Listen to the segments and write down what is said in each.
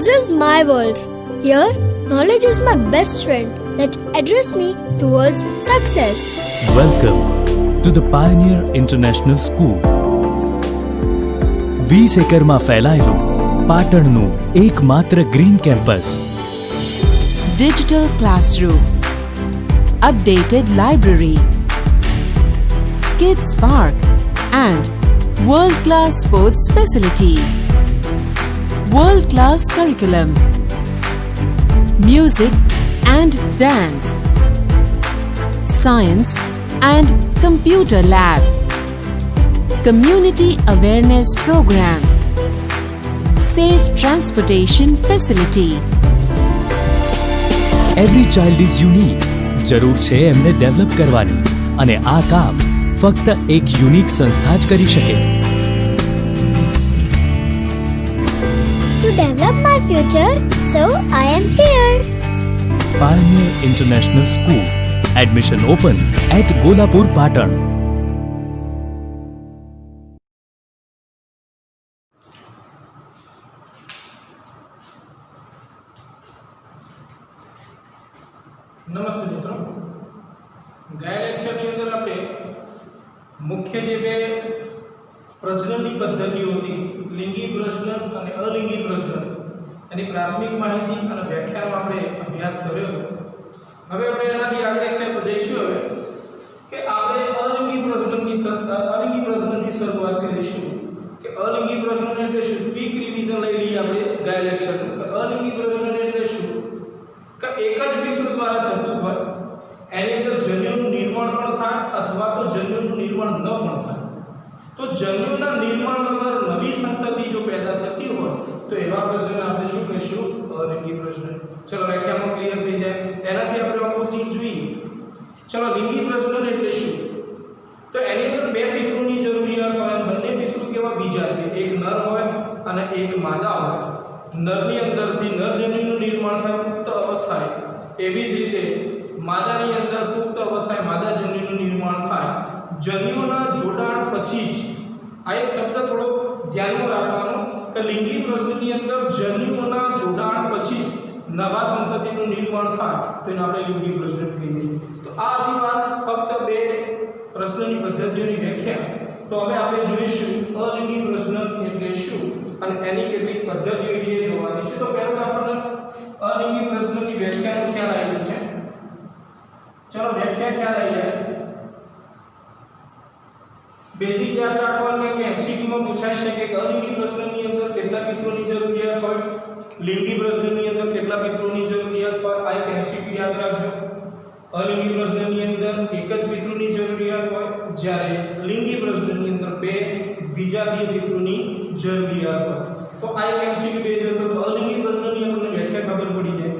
This is my world. Here, knowledge is my best friend that addresses me towards success. Welcome to the Pioneer International School. 20 એકરમાં ફેલાયેલું પાટણનું એકમાત્ર green campus. Digital classroom, updated library, kids park and world-class sports facilities, world-class curriculum, music and dance, science and computer lab, community awareness program, safe transportation facility. Every child is unique. જરૂર છે એમને develop કરવાની અને આ કામ ફક્ત એક unique સંસ્થા જ કરી શકે. To develop my future, so I am here. Pioneer International School. Admission open at Golapur, Patan. નમસ્તે મિત્રો, ગયા લેક્ચરની અંદર આપણે મુખ્ય જે બે પ્રશ્નની પદ્ધતિઓ હતી, લિંગી પ્રશ્ન અને અલિંગી પ્રશ્ન, એની પ્રાથમિક માહિતી અને વ્યાખ્યાનો આપણે અભ્યાસ કર્યો હતો. હવે આપણે એનાથી આગળ સ્ટેપ જઈશું. હવે કે આપણે અલિંગી પ્રશ્નની શરૂઆત કરીશું. કે અલિંગી પ્રશ્ન એટલે શું? ક્વિક રિવિઝન લઈ લઈએ આપણે ગયા લેક્ચરનું. અલિંગી પ્રશ્ન એટલે શું? કે એક જ પિતૃ દ્વારા થતું હોય, એની અંદર જન્યુનું નિર્માણ પણ થાય અથવા તો જન્યુનું નિર્માણ ન પણ થાય. તો જન્યુના નિર્માણ વગર નવી સંતતિ જો પેદા થતી હોય તો એવા પ્રશ્નને આપણે શું કહીશું? અલિંગી પ્રશ્ન. ચલો વ્યાખ્યામાં ક્લિયર થઈ જાય. એનાથી આપણે ઓપોઝિટ જોઈએ. ચલો લિંગી પ્રશ્ન એટલે શું? તો એની અંદર બે પિતૃની જરૂરિયાત હોય. બંને પિતૃ કેવા? બીજાતીય. એક નર હોય અને એક માદા હોય. નરની અંદરથી નરજન્યુનું નિર્માણ થાય પુખ્ત અવસ્થાએ, એવી જ રીતે માદાની અંદર પુખ્ત અવસ્થાએ માદાજન્યુનું નિર્માણ થાય. જન્યુના જોડાણ પછી જ આ એક શબ્દ થોડો ધ્યાનમાં રાખવાનો કે લિંગી પ્રશ્નની અંદર જન્યુઓના જોડાણ પછી જ નવા સંતતિનું નિર્માણ થાય તો એને આપણે લિંગી પ્રશ્ન કહીએ. તો આ હતી વાત ફક્ત બે પ્રશ્નની પદ્ધતિઓની વ્યાખ્યા. તો હવે આપણે જોઈશું અલિંગી પ્રશ્ન એટલે શું અને એની કેટલીક પદ્ધતિઓ એ જોવાની છે. તો પહેલા આપણને અલિંગી પ્રશ્નની વ્યાખ્યાનો ખ્યાલ આવી જશે. ચલો વ્યાખ્યા ખ્યાલ આવી જાય. બેઝિક યાદ રાખવાનું કે MCQ માં પૂછાઈ શકે કે અલિંગી પ્રશ્નની અંદર કેટલા પિતૃની જરૂરિયાત હોય, લિંગી પ્રશ્નની અંદર કેટલા પિતૃની જરૂરિયાત હોય. આ એક MCQ યાદ રાખજો. અલિંગી પ્રશ્નની અંદર એક જ પિતૃની જરૂરિયાત હોય, જ્યારે લિંગી પ્રશ્નની અંદર બે વિજાતીય પિતૃની જરૂરિયાત હોય. તો આ એક MCQ બેઝ હતો. તો અલિંગી પ્રશ્નની આપણને વ્યાખ્યા ખબર પડી જાય.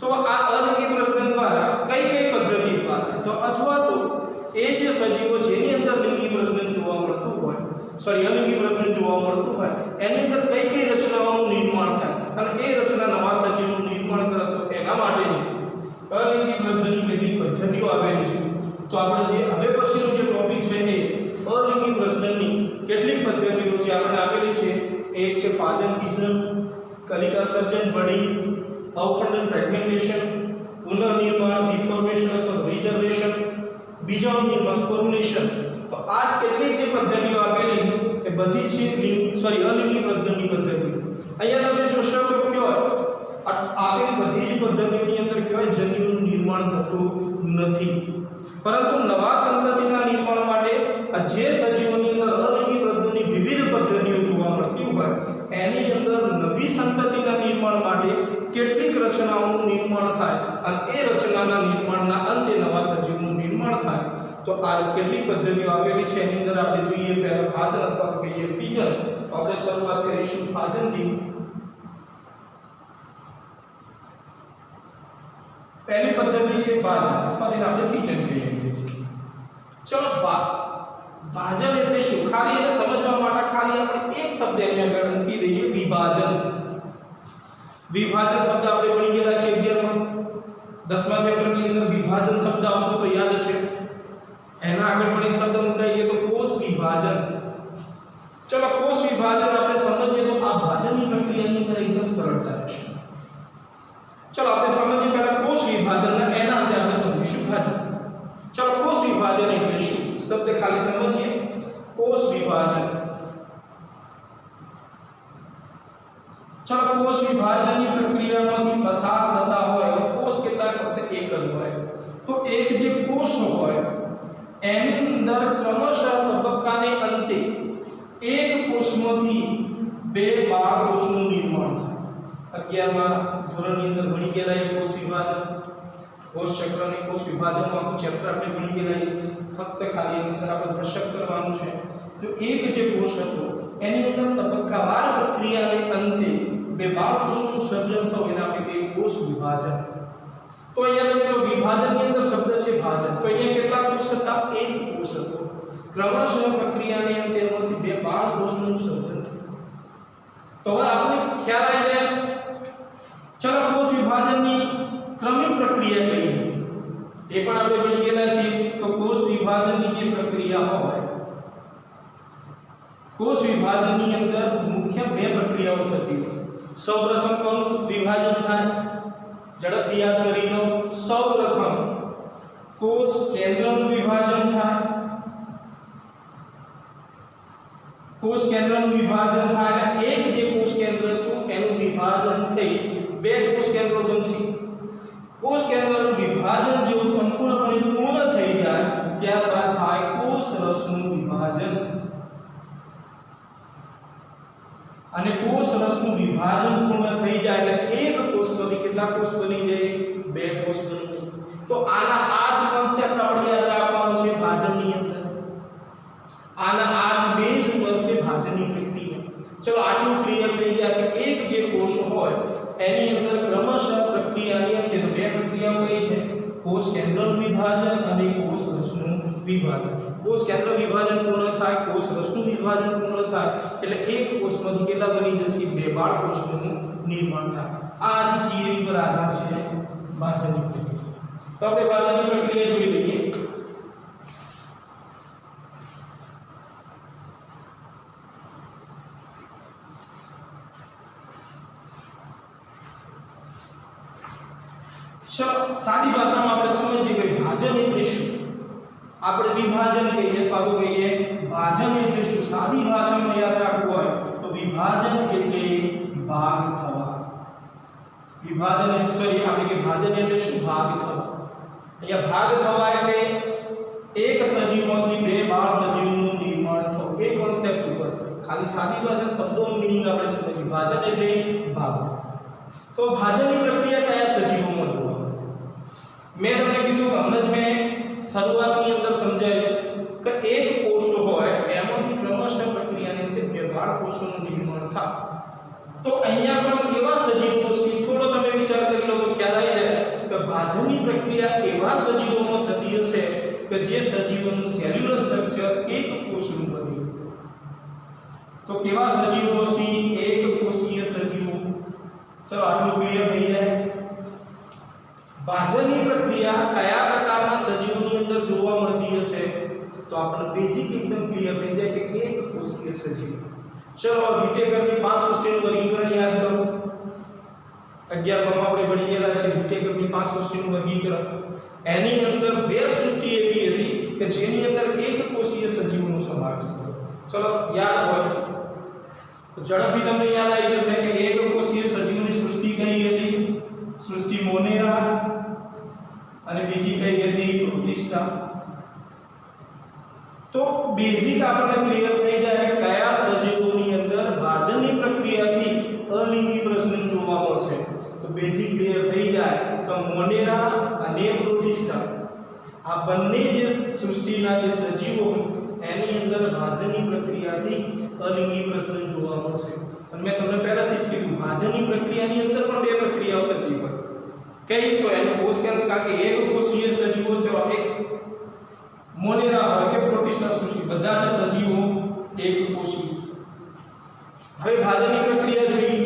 તો આ અલિંગી પ્રશ્ન દ્વારા કઈ પદ્ધતિ દ્વારા તો અથવા તો એ જે સજીવો જેની અંદર લિંગી પ્રશ્ન જોવા મળતું હોય, અલિંગી પ્રશ્ન જોવા મળતું હોય, એની અંદર કઈ રચનાઓનું નિર્માણ થાય અને એ રચના નવા સજીવોનું નિર્માણ કરે તો એના માટેની અલિંગી પ્રશ્નની કેટલીક પદ્ધતિઓ આવેલી છે. તો આપણે જે હવે પછીનો જે ટોપિક છે એ અલિંગી પ્રશ્નની કેટલીક પદ્ધતિઓ જે આપણે આપેલી છે. એક છે ફાજન ફિઝન, કલિકા સર્જન, બડિંગ, અવખંડન ફ્રેગમેન્ટેશન, પુનર્નિર્માણ, રિફોર્મેશન અથવા રિજનરેશન, બીજાણુ નિર્માણ સ્પોરુલેશન. તો આ કેટલીક જે પદ્ધતિઓ આપેલી એ બધી છે અલિંગી પ્રશ્નની પદ્ધતિઓ. અહીંયા તમે જોશો તો કયો આપેલી બધી જ પદ્ધતિઓની અંદર કહેવાય જન્યુનું નિર્માણ થતું નથી, પરંતુ નવા સંતતિના નિર્માણ માટે આ જે સજીવોની અંદર અલિંગી પ્રજનનની વિવિધ પદ્ધતિઓ જોવા મળતી હોય એની અંદર નવી સંતતિના નિર્માણ માટે કેટલીક રચનાઓનું નિર્માણ થાય અને એ રચનાના નિર્માણના અંતે નવા સજીવનું નિર્માણ થાય. તો આ કેટલીક પદ્ધતિઓ આપેલી છે. એની અંદર આપણે જોઈએ પહેલા ફાજન અથવા તો કહીએ ફિઝન. તો આપણે શરૂઆત કરીશું ફાજનથી. पहली पद्धति છે ભાજન અથવા જેને આપણે ફિઝન કહીએ છીએ. ચલો ભાજન એટલે શું? ખાલી એને સમજવા માટે ખાલી આપણે એક શબ્દ અહીંયા આગળ મૂકી દઈએ, વિભાજન. વિભાજન શબ્દ આપણે ભણી ગયેલા છે 11 માં. 10મા ચેપ્ટરની અંદર વિભાજન શબ્દ આવતો તો યાદ છે. એના આગળ પણ એક શબ્દ મૂકાઈએ તો કોષ વિભાજન. ચલો કોષ વિભાજન આપણે સમજીએ તો આ ભાજનની પ્રક્રિયાની અંદર એકદમ સરળતા રહેશે. चलो આપણે સમજીએ પહેલા કોષ વિભાજનના એના અંતે આપણે સમજીશું ભાજન. ચલો કોષ વિભાજન એટલે શું શબ્દ ખાલી સમજીએ. કોષ વિભાજન, ચલો કોષ વિભાજનની પ્રક્રિયામાંથી પસાર થતા હોય કોષ કેટલા ફક્ત એક જ હોય તો એક જે કોષ હોય એની અંદર ક્રમશઃ તબક્કાને અંતે એક કોષમાંથી બે બાળ કોષનું નિર્માણ થાય. 11મા ધોરણની અંદર ભણી ગયેલા એ કોષ વિભાજન, કોષ ચક્ર અને કોષ વિભાજનનું આખું ચેપ્ટર આપણે ભણી ગયેલા. ફક્ત ખાલી એની અંદર આપણે દર્શક કરવાનું છે. તો એક જે કોષ હતો એની અંદર તબક્કાવાર પ્રક્રિયાને અંતે બે બાળ કોષોનું સર્જન થયું એને આપણે કહીએ કોષ વિભાજન. તો અહીંયા તમે જો વિભાજનની અંદર શબ્દ છે ભાજન, તો અહીંયા કેટલા કોષ હતા? એક કોષ હતો. ક્રમશઃ પ્રક્રિયાને અંતે એમાંથી બે બાળ કોષનું સર્જન થયું. તો હવે આપણે ખ્યાલ આવી જાય. ચલો કોષ વિભાજનની ક્રમિક પ્રક્રિયા કઈ હતી એ પણ આપણે ભણી ગયેલા છીએ. તો કોષ વિભાજનની જે પ્રક્રિયા હોય, કોષ વિભાજનની અંદર મુખ્ય બે પ્રક્રિયાઓ થતી હોય. સૌપ્રથમ કોષ વિભાજન થાય, ઝડપથી યાદ કરી લો. સૌપ્રથમ કોષ કેન્દ્રનું વિભાજન થાય. કોષ કેન્દ્રનું વિભાજન થાય અને એક જે કોષ કેન્દ્ર હતું એનું વિભાજન થઈ બે કોષ કેન્દ્રો બનશે. કોષ કેન્દ્રનું વિભાજન જેવું સંપૂર્ણપણે પૂર્ણ થઈ જાય ત્યારબાદ થાય કોષ રસનું વિભાજન. અને કોષ રસનું વિભાજન પૂર્ણ થઈ જાય એટલે એક કોષમાંથી કેટલા કોષ બની જાય? બે કોષ બની જાય. તો આના આ જ કોન્સેપ્ટ આપણે યાદ રાખવાનો છે ભાજનની અંદર. આના આ બેઝ ઉપર છે ભાજનની પ્રક્રિયા. ચલો આટલું ક્લિયર થઈ જાય કે એક જે કોષ હોય એની અંદર ક્રમશઃ પ્રક્રિયાની અંતે બે પ્રક્રિયાઓ કઈ છે? કોષ કેન્દ્રનું વિભાજન અને કોષ રસનું વિભાજન. કોષ કેન્દ્ર વિભાજન પૂર્ણ થાય, કોષ રસનું વિભાજન પૂર્ણ થાય એટલે એક કોષમાંથી કેટલા બની જશે? બે બાળ કોષોનું નિર્માણ થાય. આ જ થિયરી પર આધાર છે ભાજનની પ્રક્રિયા. તો આપણે ભાજનની પ્રક્રિયા જોઈ લઈએ. चलो सादी भाषा में આપણે સમજીએ કે ભાજન એટલે શું. આપણે વિભાજન કહીએ અથવા તો કહીએ ભાજન એટલે શું. સાદી ભાષામાં યાદ રાખવું હોય તો વિભાજન એટલે ભાગ થવા. વિભાજન સોરી આપણે કે ભાજન એટલે શું? ભાગ થવા. અહીંયા ભાગ થવા એટલે એક સજીવમાંથી બે બાળ સજીવનું નિર્માણ થવું. એ કોન્સેપ્ટ ઉપર ખાલી સાદી ભાષા શબ્દોનું મીનિંગ આપણે સમજીએ. વિભાજન એટલે ભાગ થવા. તો ભાજનની પ્રક્રિયા કયા સજીવોમાં જોવા? मैं તમને કીધું હમણાં જ મેં શરૂઆતની અંદર સમજાવ્યું કે એક કોષ હોય એમાંથી ક્રમશઃ પ્રક્રિયાની અંતે બે બાળ કોષોનું નિર્માણ થાય. તો અહીંયા પણ કેવા સજીવો છે થોડો તમે વિચાર કરી લો તો ખ્યાલ આવી જાય કે ભાજનની પ્રક્રિયા એવા સજીવોમાં થતી હશે કે જે સજીવોનું સેલ્યુલર સ્ટ્રક્ચર એક કોષનું બને. તો કેવા સજીવો છે? એક કોષીય સજીવો. ચલો આટલું ક્લિયર થઈ જાય. ભાજનની પ્રક્રિયા કયા પ્રકારના સજીવોની અંદર જોવા મળતી હશે તો આપણને બેઝિક એકદમ ક્લિયર થઈ જાય કે એક કોષીય સજીવ. ચલો વિટેકરની 5 સૃષ્ટિનું વર્ગીકરણ યાદ કરો. 11માં આપણે ભણી ગયેલા છે વિટેકરની 5 સૃષ્ટિનું વર્ગીકરણ. એની અંદર બે સૃષ્ટિ એવી હતી કે જેની અંદર એક કોષીય સજીવોનો સમાવેશ થયો. ચલો યાદ હોય તો ઝડપથી તમને યાદ આવી જશે કે એક કોષીય સજીવની સૃષ્ટિ કઈ હતી? સૃષ્ટિ મોનેરા અને બીજી કઈ હતી? પ્રોટિસ્ટા. તો બેઝિક આપણને ક્લિયર થઈ જાય કે કયા સજીવોની અંદર ભાજનની પ્રક્રિયાથી અલિંગી પ્રજનન જોવા મળશે. તો બેઝિક ક્લિયર થઈ જાય તો મોનેરા અને પ્રોટિસ્ટા આ બંને જે સૃષ્ટિના જે સજીવો એની અંદર ભાજનની પ્રક્રિયાથી અલિંગી પ્રજનન જોવા મળશે. અને મેં તમને પહેલાથી જ કીધું ભાજનની પ્રક્રિયાની અંદર પણ બે પ્રક્રિયાઓ થતી હોય. કઈ? તો એનો કોષ કેન્દ્ર કારણ કે એક કોષીય સજીવો જો એક મોનેરા હોય કે પ્રોટિસ્ટા સૃષ્ટિ બધા જ સજીવો એક કોષીય. હવે ભાજનની પ્રક્રિયા જોઈ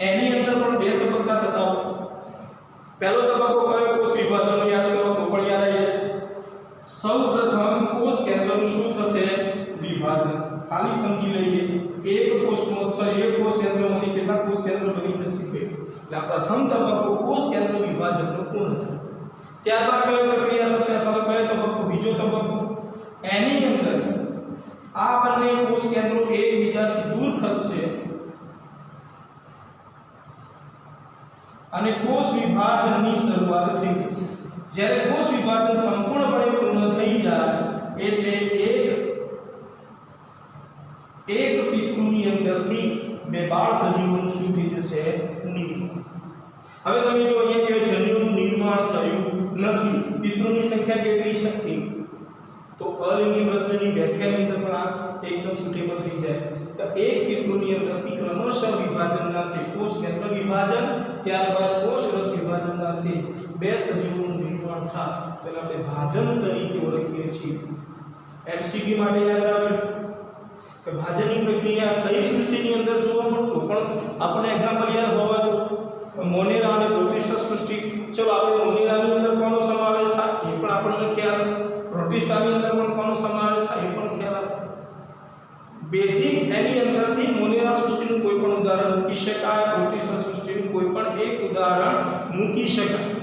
એની અંદર પણ બે તબક્કા થતા હોય. પહેલો તબક્કો કયો? કોષ વિભાજનનો યાદ કરો તો પણ યાદ આવી જાય. સૌપ્રથમ કોષ કેન્દ્રનું શું થશે? વિભાજન. ખાલી સમજી લઈએ એક કોષ કેન્દ્રમાંથી કેટલા કોષ કેન્દ્ર બની જશે? એટલે આ પ્રથમ તબક્કો કોષ કેન્દ્ર વિભાજનનો પૂર્ણ થયો. ત્યારબાદ કઈ પ્રક્રિયા થશે અથવા કયો તબક્કો? બીજો તબક્કો. એની અંદર આ બંને કોષ કેન્દ્રો એકબીજાથી દૂર ખસશે અને કોષ વિભાજનની શરૂઆત થઈ જશે. જ્યારે કોષ વિભાજન સંપૂર્ણપણે પૂર્ણ થઈ જાય એટલે એક પિતૃની અંદરથી બે બાળ સજીવોનું શું થઈ જશે? નિર્માણ. હવે તમે જો અહીંયા કે જન્યુનું નિર્માણ થયું નથી, પિતૃની સંખ્યા કેટલી છે? 1. તો અલિંગી પ્રજનનની વ્યાખ્યાની અંદર પણ આ એકદમ સુટેબલ થઈ જાય. તો એક પિતૃની અંદરથી ક્રમશઃ વિભાજનના અંતે કોષ કેન્દ્ર વિભાજન, ત્યારબાદ કોષ રસ વિભાજનના અંતે બે સજીવોનું નિર્માણ થાય તેને આપણે ભાજન તરીકે ઓળખીએ છીએ. એમસીક્યુ માટે યાદ રાખજો કે ભાજનની પ્રક્રિયા કઈ સૃષ્ટિની અંદર જોવા મળતો પણ આપણે એક્ઝામ્પલ યાદ હોવા જોઈએ. મોનેરા અને પ્રોટિસ્ટા સૃષ્ટિ. ચલો આપણે મોનેરાની અંદર કોનો સમાવેશ થાય એ પણ આપણને ખ્યાલ, પ્રોટિસ્ટાની અંદર પણ કોનો સમાવેશ થાય એ પણ ખ્યાલ. બેઝિક એની અંદરથી મોનેરા સૃષ્ટિનું કોઈ પણ ઉદાહરણ મૂકી શકાય, પ્રોટિસ્ટા સૃષ્ટિનું કોઈ પણ એક ઉદાહરણ મૂકી શકાય.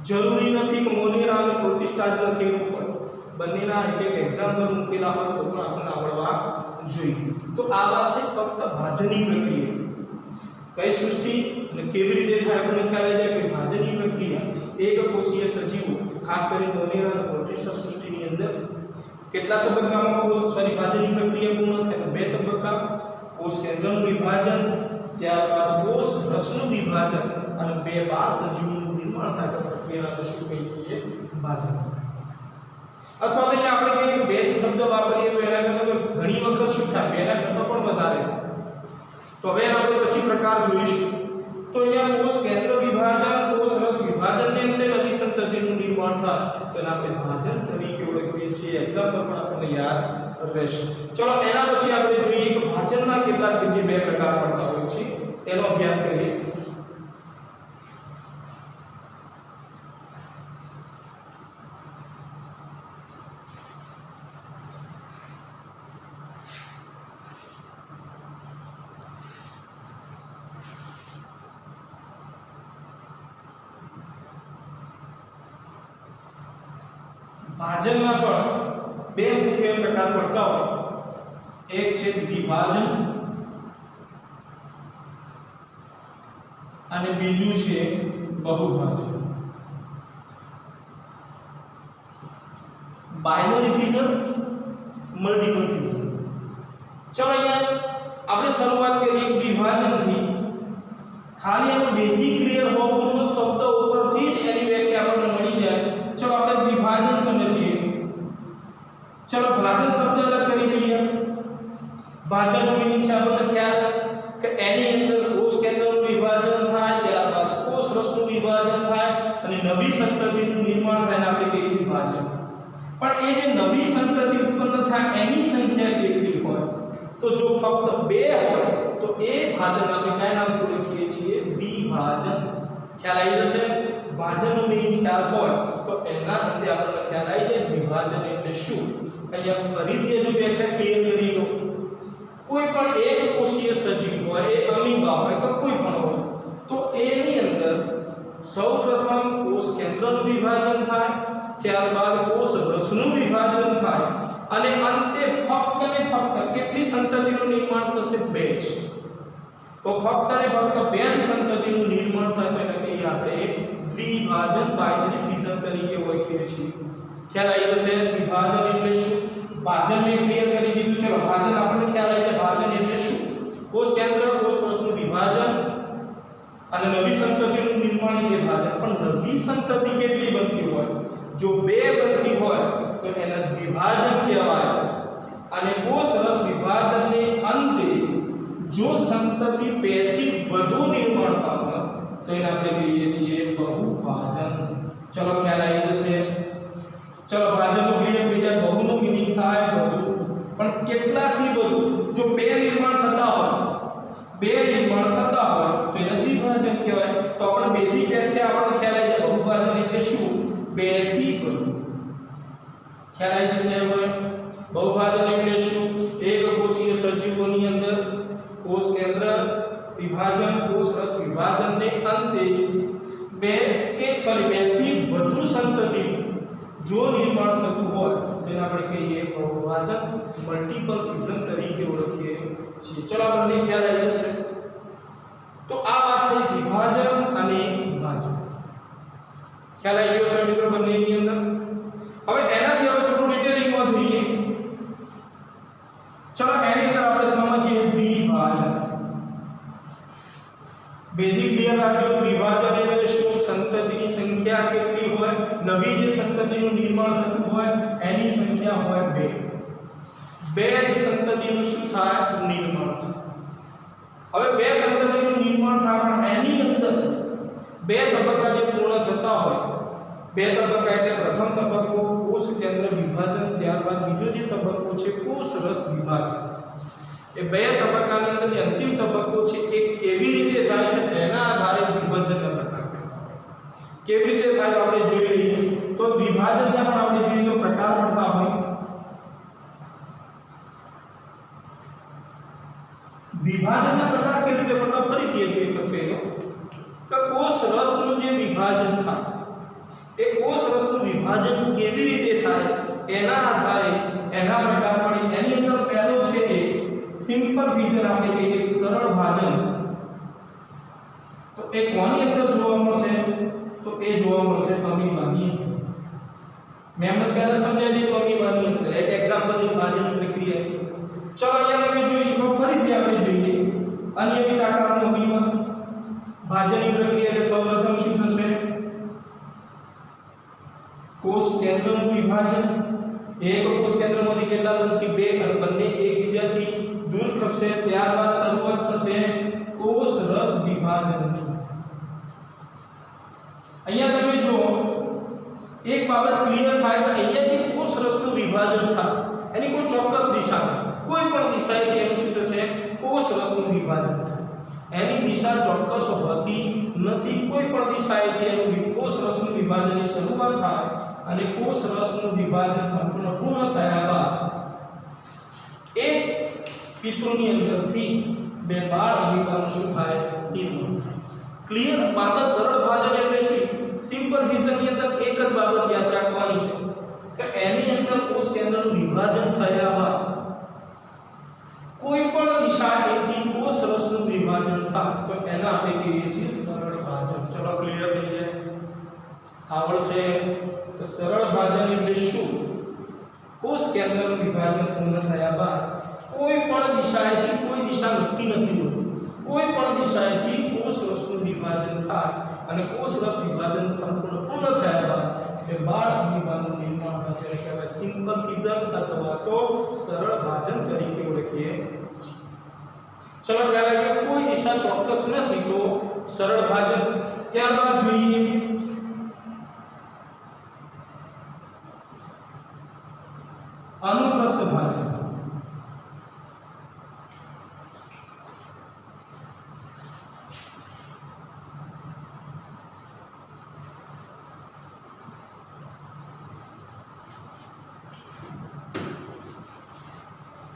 જરૂરી નથી કે મોનેરા અને પ્રોટિસ્ટા જ લખેલું હોય, બંનેના એક એક એક્ઝામ્પલ મૂકેલા હોય તો પણ આપણને આવડવા જોઈએ. તો આ વાત છે ફક્ત ભાજનની પ્રક્રિયા. કઈ સૃષ્ટિ અને કેવી રીતે થાય આપણને ખ્યાલ આવી જાય કે ભાજનની પ્રક્રિયા એક કોષીય સજીવો ખાસ કરીને મોનેરા અને પ્રોટિસ્ટા સૃષ્ટિની અંદર કેટલા તબક્કામાં ભાજનની પ્રક્રિયા પૂર્ણ થાય? 2 તબક્કા. કોષ કેન્દ્રનું વિભાજન, ત્યારબાદ કોષ રસનું વિભાજન અને બે બાળ સજીવોનું નિર્માણ થાય. પ્રક્રિયાને શું કહીએ? ભાજન. અથવા તો આપણે કહીએ કે 2 શબ્દ વાપરીએ તો એના કરતાં ઘણી વખત શું થાય? 2 ના કરતાં પણ વધારે થાય. તો હવે આપણે પછી પ્રકાર જોઈશું. તો અહીંયા કોષ કેન્દ્ર વિભાજન, કોષ રસ વિભાજનને અંતે નવી સંતતિનું નિર્માણ થાય તેને આપણે ભાજન તરીકે ઓળખીએ છીએ. એક્ઝામ્પલ પણ આપણને યાદ રહેશે. ચલો એના પછી આપણે જોઈએ કે ભાજનના કેટલાક બીજા 2 પ્રકાર પડતા હોય છે તેનો અભ્યાસ કરીએ. ભાજનના પણ 2 મુખ્ય પ્રકાર પડતા હોય. એક છે વિભાજન અને બીજું છે બહુભાજન. Binary ફિઝન, multiple ફિઝન. ચલો અહીંયા આપણે શરૂઆત કરીએ વિભાજનથી. ખાલી એનો બેઝિક ક્લિયર હોવું જોઈએ, શબ્દ ઉપરથી જ એની વ્યાખ્યા આપણને મળી જાય. ચલો આપણે વિભાજન સમજીએ. ચલો ભાજન શબ્દ અલગ કરી દઈએ. ભાજનનો મીનિંગ છે આપણને ખ્યાલ કે એની અંદર કોષ કેન્દ્રનું વિભાજન થાય, ત્યારબાદ કોષ રસનું વિભાજન થાય અને નવી સંતતિનું નિર્માણ થાય ને આપણે કહીએ ભાજન. પણ એ જે નવી સંતતિ ઉત્પન્ન થાય એની સંખ્યા કેટલી હોય? તો જો ફક્ત 2 હોય તો એ ભાજન આપણે કયા નામથી ઓળખીએ છીએ? વિભાજન. ખ્યાલ આવી જશે? ભાજનનો મીનિંગ ખ્યાલ હોય તો એના અંતે આપણને ખ્યાલ આવી જાય વિભાજન એટલે શું. અહીંયા ફરીથી હજુ વ્યાખ્યા ક્લિયર કરી દો. કોઈ પણ એક કોષીય સજીવ હોય, એ અમીબા હોય કે કોઈ પણ હોય, તો એની અંદર સૌપ્રથમ કોષ કેન્દ્રનું વિભાજન થાય, ત્યારબાદ કોષ રસનું વિભાજન થાય અને અંતે ફક્ત ને ફક્ત કેટલી સંતતિનું નિર્માણ થશે? 2 જ. તો ફક્ત ને ફક્ત 2 જ સંતતિનું નિર્માણ થાય તેને કહીએ આપણે દ્વિભાજન, બાઇનરી ફિઝન તરીકે ઓળખીએ છીએ. ખ્યાલ આવી જશે વિભાજન એટલે શું? ભાજનને ક્લિયર કરી દીધું. ચલો ભાજન આપણને ખ્યાલ આવી જાય ભાજન એટલે શું? કોષ કેન્દ્ર, કોષ રસનું વિભાજન અને નવી સંતતિનું નિર્માણ એટલે ભાજન. પણ નવી સંતતિ કેટલી બનતી હોય? જો 2 બનતી હોય તો એને દ્વિભાજન કહેવાય. અને કોષ રસ વિભાજનને અંતે જો સંતતિ 2 થી વધુ નિર્માણ પામે તો એને આપણે કહીએ છીએ બહુભાજન. ચલો ખ્યાલ આવી જશે. ચલો ભાજનનો ક્લિયર થઈ જાય. બહુનો મીનિંગ થાય વધુ, પણ કેટલાથી વધુ? જો 2 નિર્માણ થતા હોય તો એને દ્વિભાજન કહેવાય. તો આપણે બેઝિક વ્યાખ્યા આપણને ખ્યાલ આવી જાય બહુભાજન એટલે શું? 2 થી વધુ. ખ્યાલ આવી જશે હવે. બહુભાજન એટલે શું? એક કોષીય સજીવોની અંદર કોષ કેન્દ્ર, विभाजन कोष रस विभाजन ने अंते બે થી વધુ સંતતિ જો નિર્માણ થતું હોય તેને આપણે કહીએ બહુભાજન મલ્ટીપલ ફિઝન તરીકે ઓળખીએ છીએ. ચલો આ બંને ખ્યાલ આવી જશે. તો આ વાત થઈ વિભાજન અને વિભાજન. ખ્યાલ આવી ગયો છે મિત્રો બંનેની અંદર. હવે એનાથી હવે થોડું ડિટેલિંગમાં જોઈએ. ચલો એની અંદર આપણે સમજીએ વિભાજન. બેઝિક ક્લિયર રાખજો. વિભાજન એટલે શું? સંતતિની સંખ્યા કેટલી હોય, નવી જે સંતતિનું નિર્માણ થતું હોય એની સંખ્યા હોય 2. બે જ સંતતિનું શું થાય? નિર્માણ થાય. હવે બે સંતતિનું નિર્માણ થાય પણ એની અંદર બે તબક્કા જે પૂર્ણ થતા હોય, બે તબક્કા એટલે પ્રથમ તબક્કો કોષ કેન્દ્ર વિભાજન, ત્યારબાદ બીજો જે તબક્કો છે કોષ રસ વિભાજન. એ બે તબક્કાની અંદર જે અંતિમ તબક્કો છે એ કેવી રીતે થાય છે એના આધારે વિભાજનના પ્રકાર કેવી રીતે થાય આપણે જોઈ લઈએ. તો વિભાજનના પણ આપણે જોઈએ તો પ્રકાર પડતા હોય. વિભાજનના પ્રકાર કેવી રીતે પડતા ફરીથી એક વખત કહી દો કે કોષ રસનું જે વિભાજન થાય એ કોષ રસનું વિભાજન કેવી રીતે થાય એના આધારે એના પ્રકાર પડે. એની અંદર પહેલો છે એ સિમ્પલ ફિઝન આપણે કહીએ, સરળ ભાજન. તો એ કોની અંદર જોવા મળશે? તો એ જોવા મળશે અમીબાની અંદર. મેં હમણાં પહેલા સમજાવી દીધું અમીબાની અંદર એક એક્ઝામ્પલની ભાજનની પ્રક્રિયા. ચલો અહીંયા તમે જોઈ શકો, ફરીથી આપણે જોઈએ અનિયમિત આકારનો અમીબા ભાજનની પ્રક્રિયા. એટલે સૌપ્રથમ શું થશે? કોષ કેન્દ્રનું વિભાજન. એક કોષ કેન્દ્રમાંથી કેટલા બનશે? 2 અને બંને એકબીજાથી દૂર થશે. ત્યારબાદ શરૂઆત થશે કોષ રસ વિભાજનની. અહીંયા તમે જો એક બાબત ક્લિયર થાય તો અહીંયા જે કોષ રસનું વિભાજન થાય એની કોઈ ચોક્કસ દિશા, કોઈ પણ દિશાએથી એનું શું થશે? કોષ રસનું વિભાજન થાય. એની દિશા ચોક્કસ હોતી નથી. કોઈ પણ દિશાએથી એનું કોષ રસનું વિભાજનની શરૂઆત થાય અને કોષ રસનું વિભાજન સંપૂર્ણ પૂર્ણ થયા બાદ એક પિતૃની અંદરથી બે બાળ અમીબાનું શું થાય? નિર્માણ થાય. ક્લિયર બાબત? સરળ ભાજન એટલે શું? સિમ્પલ ફિઝનની અંદર એક જ બાબત યાદ રાખવાની છે કે એની અંદર કોષ કેન્દ્રનું વિભાજન થયા બાદ કોઈ પણ દિશાએથી કોષ રસનું વિભાજન થાય તો એને આપણે કહીએ છીએ સરળ ભાજન. ચલો ક્લિયર થઈ જાય, આવડશે. સરળ ભાજન એટલે શું? કોષ કેન્દ્રનું વિભાજન પૂર્ણ થયા બાદ કોઈ પણ દિશાએથી, કોઈ દિશા નક્કી નથી હોતી, કોઈ પણ દિશાએથી કોષ રસનું વિભાજન થાય અને કોષ રસ વિભાજન સંપૂર્ણ પૂર્ણ થયા બાદ એ બાળ અમીબાનું નિર્માણ થાય ત્યારે કહેવાય સિમ્પલ ફિઝન અથવા તો સરળ ભાજન તરીકે ઓળખીએ. ચલો ખ્યાલ આવી ગયો. કોઈ દિશા ચોક્કસ નથી તો સરળ ભાજન. ત્યારબાદ જોઈએ અનુપ્રસ્થ ભાજન.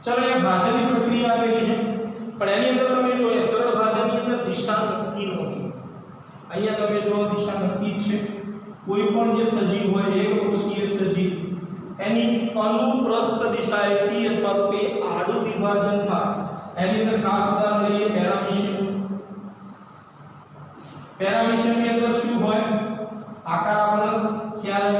चलो ये भाजनની પ્રક્રિયા આપેલી છે પણ એની અંદર તમે જો એ સરળ ભાજનની અંદર દિશા નક્કી નહોતી. અહીંયા તમે જો દિશા નક્કી છે. કોઈ પણ જે સજીવ હોય એક કોષીય સજીવ એની અનુપ્રસ્થ દિશાએથી અથવા તો કે આડું વિભાજન થાય. એની અંદર ખાસ ઉદાહરણ લઈએ પેરામીશિયમ. પેરામીશિયમની અંદર શું હોય? આકાર આપણને ખ્યાલ.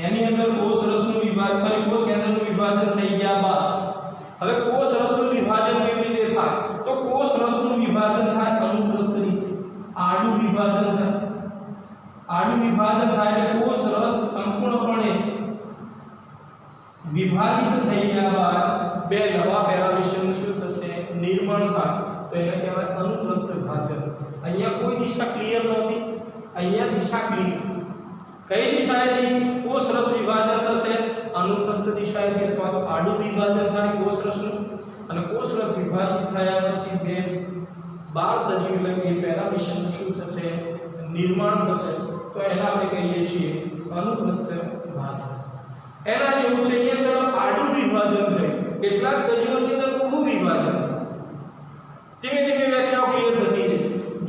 એની અંદર કોષ રસનું વિભાજન, કોષ કેન્દ્રનું વિભાજન થઈ ગયા બાદ હવે કોષ રસનું વિભાજન કેવી રીતે થાય? તો કોષ રસનું વિભાજન થાય અનુપ્રસ્થ રીતે, આડું વિભાજન થાય. આડું વિભાજન થાય એટલે કોષ રસ સંપૂર્ણપણે વિભાજિત થઈ ગયા બાદ બે નવા પેરામીશિયમનું શું થશે? નિર્માણ થાય. તો એને કહેવાય અનુપ્રસ્થ ભાજન. અહીંયા કોઈ દિશા ક્લિયર નહોતી, અહીંયા દિશા ક્લિયર. કઈ દિશાએથી કોષ રસ વિભાજન થશે? અનુપ્રસ્થ દિશાએથી અથવા તો આડું વિભાજન થાય કોષ રસનું. અને કોષ રસ વિભાજિત થયા પછી બે બાળ સજીવ એટલે કે પેરામીશિયમનું શું થશે? નિર્માણ થશે. તો એને આપણે કહીએ છીએ અનુપ્રસ્થ ભાજન. એના જેવું છે અહીંયા ચાલો આડું વિભાજન થાય, કેટલાક સજીવોની અંદર ઊભું વિભાજન થાય. ધીમે ધીમે વ્યાખ્યાઓ ક્લિયર થતી રહે.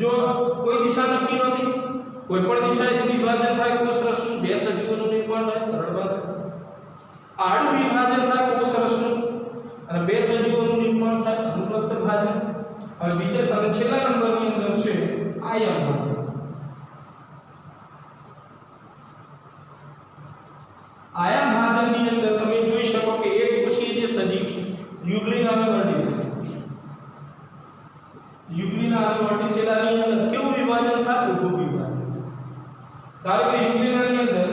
જો કોઈ દિશા નક્કી નથી, કોઈ પણ દિશાએથી વિભાજન થાય કોષરસનું, બે સજીવોનું નિર્માણ થાય, સરળ વાત છે. આડું વિભાજન થાય કોષરસનું અને બે સજીવોનું નિર્માણ થાય, અનુપ્રસ્થ ભાજન. હવે બીજા સાથે છેલ્લા નંબરની અંદર છે આયન ભાજન. આયન ભાજનની અંદર તમે જોઈ શકો કે એક કોષીય જે સજીવ છે યુગ્લિના અને વર્ટિસેલા, યુગ્લિના અને વર્ટિસેલાની અંદર કેવું વિભાજન થાય? ઊભું વિભાજન. ધારો કે યુગ્લિનાની અંદર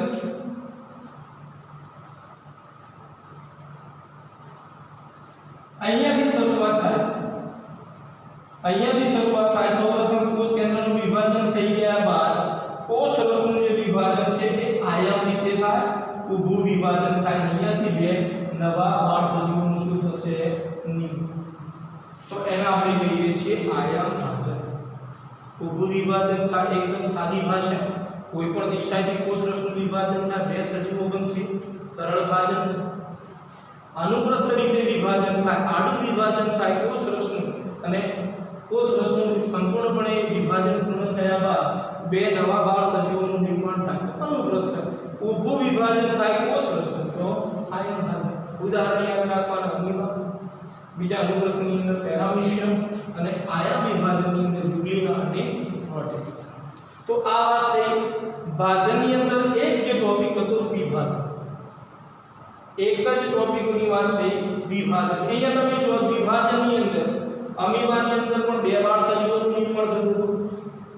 અહીંયાથી શરૂઆત થાય, સૌપ્રથમ કોષ કેન્દ્રનું વિભાજન થઈ ગયા બાદ કોષરસનું જે વિભાજન છે એ આયન રીતે થાય, ઊભું વિભાજન થાય. અહીંયાથી બે નવા બાળ સજીવોનું શું થશે? નિર્માણ. તો એને આપણે કહીએ છીએ આયન ભાજન. ઊભું વિભાજન થાય, એકદમ સાદી ભાષા. કોઈ પણ દિશાએથી કોષરસનું વિભાજન થાય, બે સજીવો બનશે, સરળ ભાજન. અનુપ્રસ્થ રીતે વિભાજન થાય, આડું વિભાજન થાય કોષરસનું, અને કોષરસનું સંપૂર્ણપણે વિભાજન પૂર્ણ થયા બાદ બે નવા બાળ સજીવોનું નિર્માણ થાય, અનુપ્રસ્થ. ઊભું વિભાજન થાય કોષરસનું, તો આયન ભાજન. ઉદાહરણ યાદ રાખવાના અમીબા, બીજા અનુપ્રસ્થની અંદર પેરામીશિયમ, અને આયન વિભાજનની અંદર યુગ્લિના અને વર્ટિસેલા. તો આ વાત થઈ ભાજનની અંદર. એક જે ટોપિક હતો વિભાજન, એક જ ટોપિકની વાત થઈ વિભાજન. અહીંયા તમે જો વિભાજનની અંદર અમીબાની અંદર પણ બે બાળ સજીવોનું નિર્માણ થતું હતું,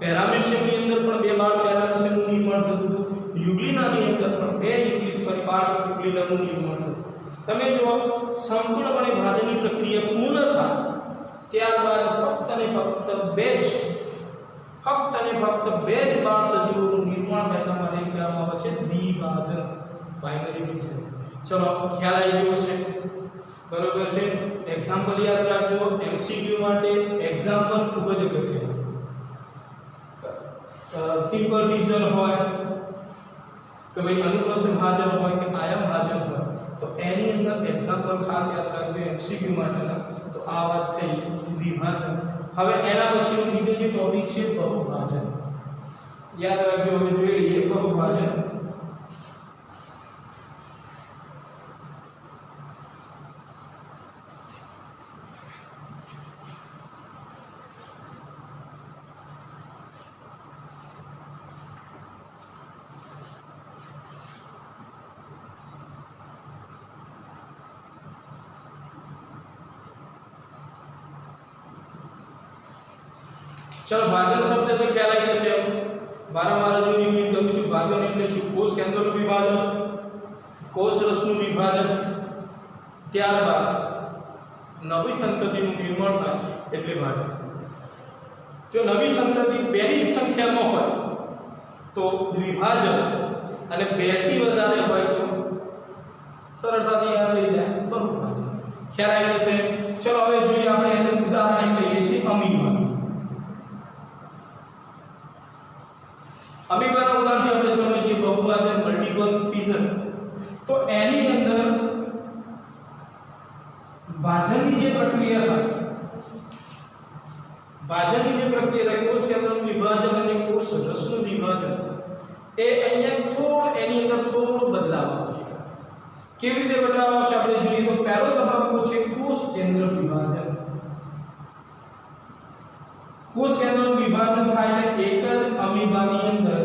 પેરામીશિયમની અંદર પણ બે બાળ પેરામીશિયમનું નિર્માણ થતું હતું, યુગ્લિનાની અંદર પણ બે બાળ યુગ્લિનાનું નિર્માણ થતું. તમે જો સંપૂર્ણપણે ભાજનની પ્રક્રિયા પૂર્ણ થાય ત્યારબાદ ફક્ત અને ફક્ત બે જ બાળ સજીવોનું નિર્માણ થાય, તમારે કહેવામાં આવે છે દ્વિભાજન, બાઇનરી ફિઝન. ચલો ખ્યાલ આવી ગયો છે, બરોબર છે? એક્ઝામ્પલ યાદ રાખજો, એમસીક્યુ માટે એક્ઝામ્પલ ખૂબ જ અગત્યનું. સિમ્પલ ફિઝન હોય કે ભાઈ અનુપ્રસ્થ ભાજન હોય કે આયન ભાજન હોય, તો એની અંદર એક્ઝામ્પલ ખાસ યાદ રાખજો એમસીક્યુ માટેના. તો આ વાત થઈ વિભાજન. હવે એના પછીનો બીજો જે ટોપિક છે બહુભાજન. યાદ રાખજો, હવે જોઈ લઈએ બહુભાજન. चलो भाजन शब्द तो ख्याल आई जैसे वारंवार जो रिपीट करूं છું ભાજન એટલે શું? કોષ કેન્દ્રનું વિભાજન, કોષ રસનું વિભાજન, ત્યારબાદ નવી સંતતિનું નિર્માણ થાય એટલે ભાજન. જો નવી સંતતિ બેની સંખ્યામાં હોય તો વિભાજન, અને બે થી વધારે હોય તો સરળતાથી યાદ રહી જાય બહુભાજન. ખ્યાલ આવી જશે. ચલો હવે જોઈએ આપણે એનું ઉદાહરણ લઈએ છીએ અમીબા. અમીબાના ઉદાહરણથી આપણે સમજીએ બહુભાજન, મલ્ટીપલ ફિઝન. તો એની અંદર ભાજનની જે પ્રક્રિયા થાય, કોષ કેન્દ્રનું વિભાજન અને કોષ રસનું વિભાજન, એ અહીંયા એની અંદર થોડો બદલાવ આવશે. કેવી રીતે બદલાવ આવશે આપણે જોઈએ તો પહેલો તબક્કો છે કોષ કેન્દ્ર વિભાજન. કોષ કેન્દ્રનું વિભાજન થાય એટલે એક જ અમીબાની અંદર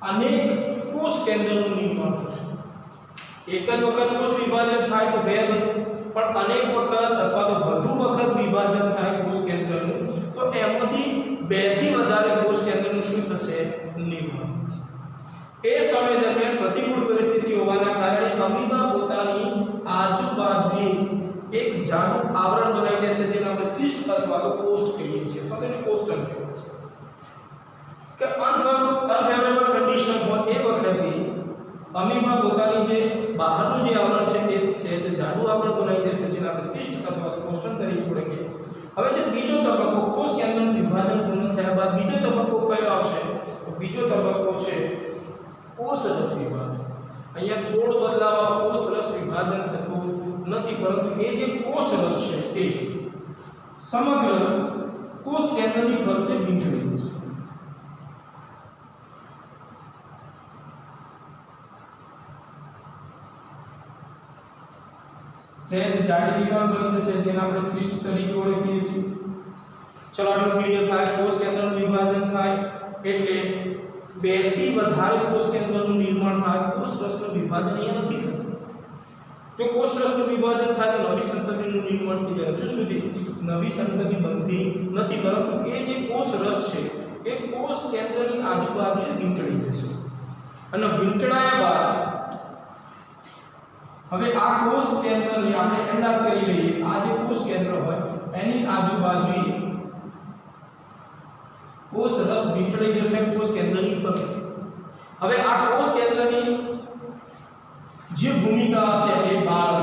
અનેક કોષ કેન્દ્રનું નિર્માણ થશે. એક જ વખત કોષ વિભાજન થાય તો બે, પણ અનેક વખત અથવા તો વધુ વખત વિભાજન થાય કોષ કેન્દ્રનું, તો એમાંથી બે થી વધારે કોષ કેન્દ્રનું શું થશે? નિર્માણ થશે. એ સમય દરમિયાન પ્રતિકૂળ પરિસ્થિતિ હોવાના કારણે અમીબા પોતાની આજુબાજુએ એક જાડું આવરણ બનાવી દેશે, જેને આપણે સિસ્ટ અથવા તો કોસ્ટ કહીએ છીએ, અથવા તેને કોસ્ટલ કહેવાય છે. કે અનફેવરેબલ કન્ડિશન હોય એ વખતે અમીબા પોતાની જે બહારનું જે આવરણ છે એ સહેજ જાડું આવરણ બનાવી દેશે, જેને આપણે સિસ્ટ અથવા તો કોસ્ટલ તરીકે ઓળખીએ. હવે જે બીજો તબક્કો કોષ કેન્દ્રનું વિભાજન પૂર્ણ થયા બાદ બીજો તબક્કો કયો આવશે? તો બીજો તબક્કો છે કોષ રસ વિભાજન. અહીંયા થોડો બદલાવ, કોષ રસ વિભાજન થતું નથી, પરંતુ એ જે કોષ રસ છે એ સમગ્ર કોષ કેન્દ્રની ફરતે વીંટળાઈ જશે. સહેજ જાડી દીવાલ બની જશે, જેને આપણે સિસ્ટ તરીકે ઓળખીએ છીએ. ચલો આટલું ક્લિયર થાય. કોષ કેન્દ્રનું વિભાજન થાય એટલે બે થી વધારે કોષ કેન્દ્રનું નિર્માણ થાય. કોષ રસનું વિભાજન અહીંયા નથી થતું. જો કોષ રસનું વિભાજન થાય તો નવી સંતતિનું નિર્માણ થઈ જાય. હજુ સુધી નવી સંતતિ બનતી નથી, પરંતુ એ જે કોષ રસ છે એ કોષ કેન્દ્રની આજુબાજુ વીંટળાઈ જશે. અને વીંટળાયા બાદ હવે આ કોષ કેન્દ્રની આપણે અંદાજ કરી લઈએ. આ જે કોષ કેન્દ્ર હોય એની આજુબાજુએ કોષ રસ વીંટળાઈ જશે કોષ કેન્દ્રની ફરતે. હવે આ કોષ કેન્દ્રની જે ભૂમિકા હશે એ બાળ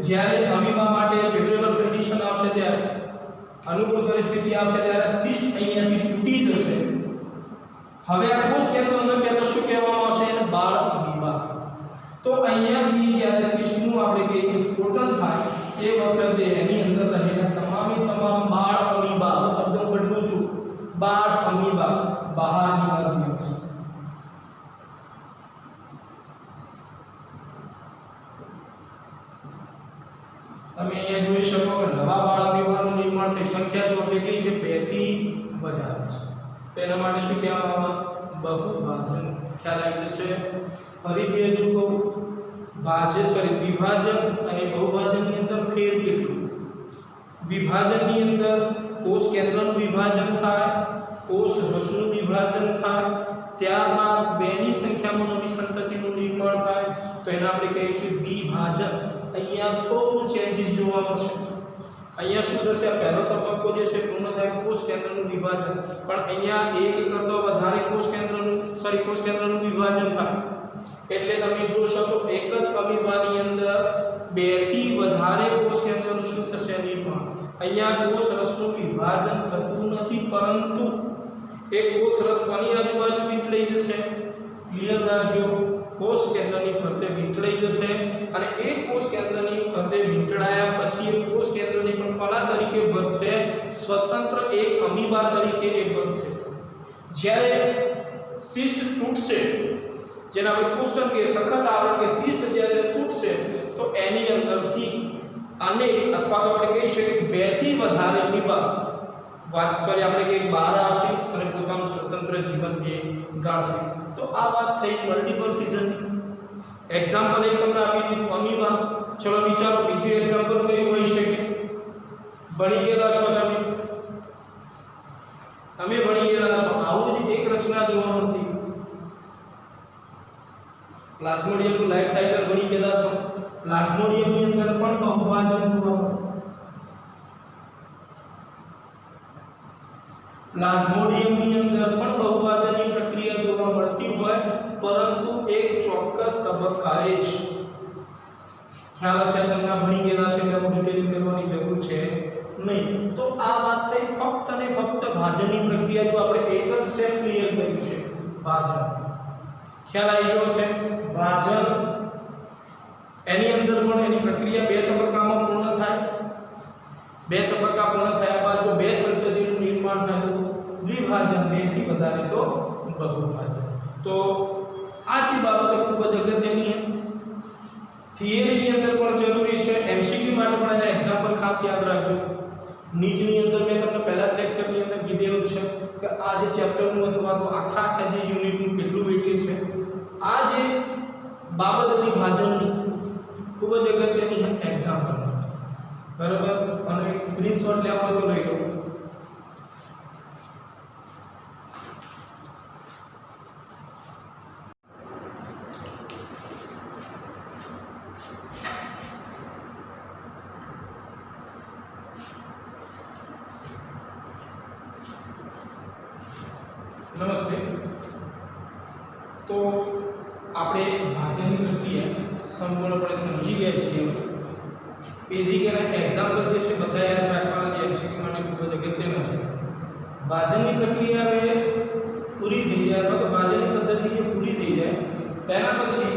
જ્યારે અમીબા માટે ફેવરેબલ કન્ડિશન આવશે, ત્યારે અનુકૂળ પરિસ્થિતિ આવશે, ત્યારે સિસ્ટ અહીંયાથી તૂટી જશે. હવે આ કોષ કેન્દ્રને પહેલા શું કહેવામાં આવશે? એને બાળ અમીબા. તો અહીંયાથી જ્યારે સિસ્ટનું આપણે કહીએ સ્ફોટન થાય એ વખતે એની અંદર રહેલા તમામ બાળ અમીબા, હું શબ્દ બદલું છું, બાળ અમીબા બહારની બાજુ આવશે. તમે અહીંયા જોઈ શકો કે નવા બાળ અમીબાનું નિર્માણ થઈ. સંખ્યા જો કેટલી છે? 2 થી વધારે છે. તો એના માટે શું કહેવામાં આવે? બહુભાજન. ખ્યાલ આવી જશે. ફરીથી હજુ કહું, વિભાજન અને બહુભાજનની અંદર ફેર કેટલું? વિભાજનની અંદર કોષ કેન્દ્રનું વિભાજન થાય, કોષ રસનું વિભાજન થાય, ત્યારબાદ બેની સંખ્યામાં નવી સંતતિનું નિર્માણ થાય. તો એને આપણે કહીશું વિભાજન. અહીંયા થોડું ચેન્જીસ જોવા મળશે. અહીંયા શું થશે? આ પહેલો તબક્કો જે છે પૂર્ણ થાય કોષ કેન્દ્રનું વિભાજન, પણ અહીંયા એક કરતાં વધારે કોષ કેન્દ્રનું વિભાજન થાય. એટલે તમે જોશો તો એક જ અમીબાની અંદર 2 થી વધારે કોષ કેન્દ્રનું શું થશે? નિર્માણ. અહીંયા કોષ રસનું વિભાજન થતું નથી, પરંતુ એક કોષ રસ કોની આજુબાજુ વીંટળાઈ જશે? ક્લિયર રાખજો. કોષ કેન્દ્રની ફરતે વીંટળાઈ જશે. અને એક કોષ કેન્દ્રની ફરતે વીંટળાયા પછી એ કોષ કેન્દ્રની પણ કોના તરીકે વર્તશે? સ્વતંત્ર એક અમીબા તરીકે એ વર્તશે. જ્યારે સિસ્ટ તૂટશે, જેને આપણે કોષ્ટક કે સખત આવરણ કે સિસ્ટ જ્યારે તૂટશે, તો એની અંદરથી અનેક અથવા તો આપણે કહી શકીએ 2 થી વધારે અમીબા આપણે કે બહાર આવશે અને પોતાનું સ્વતંત્ર જીવન એ ગાળશે. તો આ વાત થઈ મલ્ટિપલ ફિઝન. એક્ઝામ્પલ એક તમને આપી દીધું અમીબા. ચલો વિચારો બીજું એક્ઝામ્પલ કયું હોઈ શકે? ભણી ગયેલા છો તમે ભણી ગયેલા છો. આવું જ એક રચના જોવા મળતી. પ્લાઝ્મોડિયમનું લાઈફ સાયકલ ભણી ગયેલા છો. પ્લાઝ્મોડિયમની અંદર પણ બહુભાજન જોવા મળે. પ્લાઝ્મોડિયમની અંદર પણ બહુભાજનની પ્રક્રિયા જોવા મળતી હોય, પરંતુ એક ચોક્કસ તબક્કાએ જ. ખ્યાલ હશે તમને, ભણી ગયેલા છે એટલે ડિટેલિંગ કરવાની જરૂર છે નહીં. તો આ વાત થઈ ફક્ત અને ફક્ત ભાજનની પ્રક્રિયા. જો આપણે એક જ સ્ટેપ ક્લિયર કર્યું છે, ભાજન. ખ્યાલ આવી ગયો છે? ભાજન એની અંદર પણ એની પ્રક્રિયા 2 તબક્કામાં પૂર્ણ થાય. 2 તબક્કા પૂર્ણ થયા બાદ જો 2 સંતતિનું નિર્માણ થાય તો દ્વિભાજન, 2 થી વધારે તો બહુભાજન. તો આ જે બાબત ખૂબ જ અગત્યની છે. થિયરીની અંદર પણ જરૂરી છે, એમસીક્યુ માટે પણ એના એક્ઝામ્પલ ખાસ યાદ રાખજો. નીટની અંદર મેં તમને પહેલા લેક્ચરની અંદર કીધેલું છે કે આ જે ચેપ્ટરનું અથવા તો આખા જે યુનિટનું કેટલું વેટેજ છે, આ જે બાબત હતી ભાજનની ખૂબ જ અગત્યની એક્ઝામ્પલ. બરાબર? અને એક સ્ક્રીનશોટ લેવો હોય તો લઈ લો. નમસ્તે. તો આપણે ભાજનની પ્રક્રિયા સંપૂર્ણપણે સમજી ગયા છીએ. બેઝિક એના એક્ઝામ્પલ જે છે બધા યાદ રાખવાના છે, એમસીક્યુ માટે ખૂબ જ અગત્યના છે. ભાજનની પ્રક્રિયા હવે પૂરી થઈ જાય અથવા તો ભાજનની પદ્ધતિ જે પૂરી થઈ જાય તેના પછી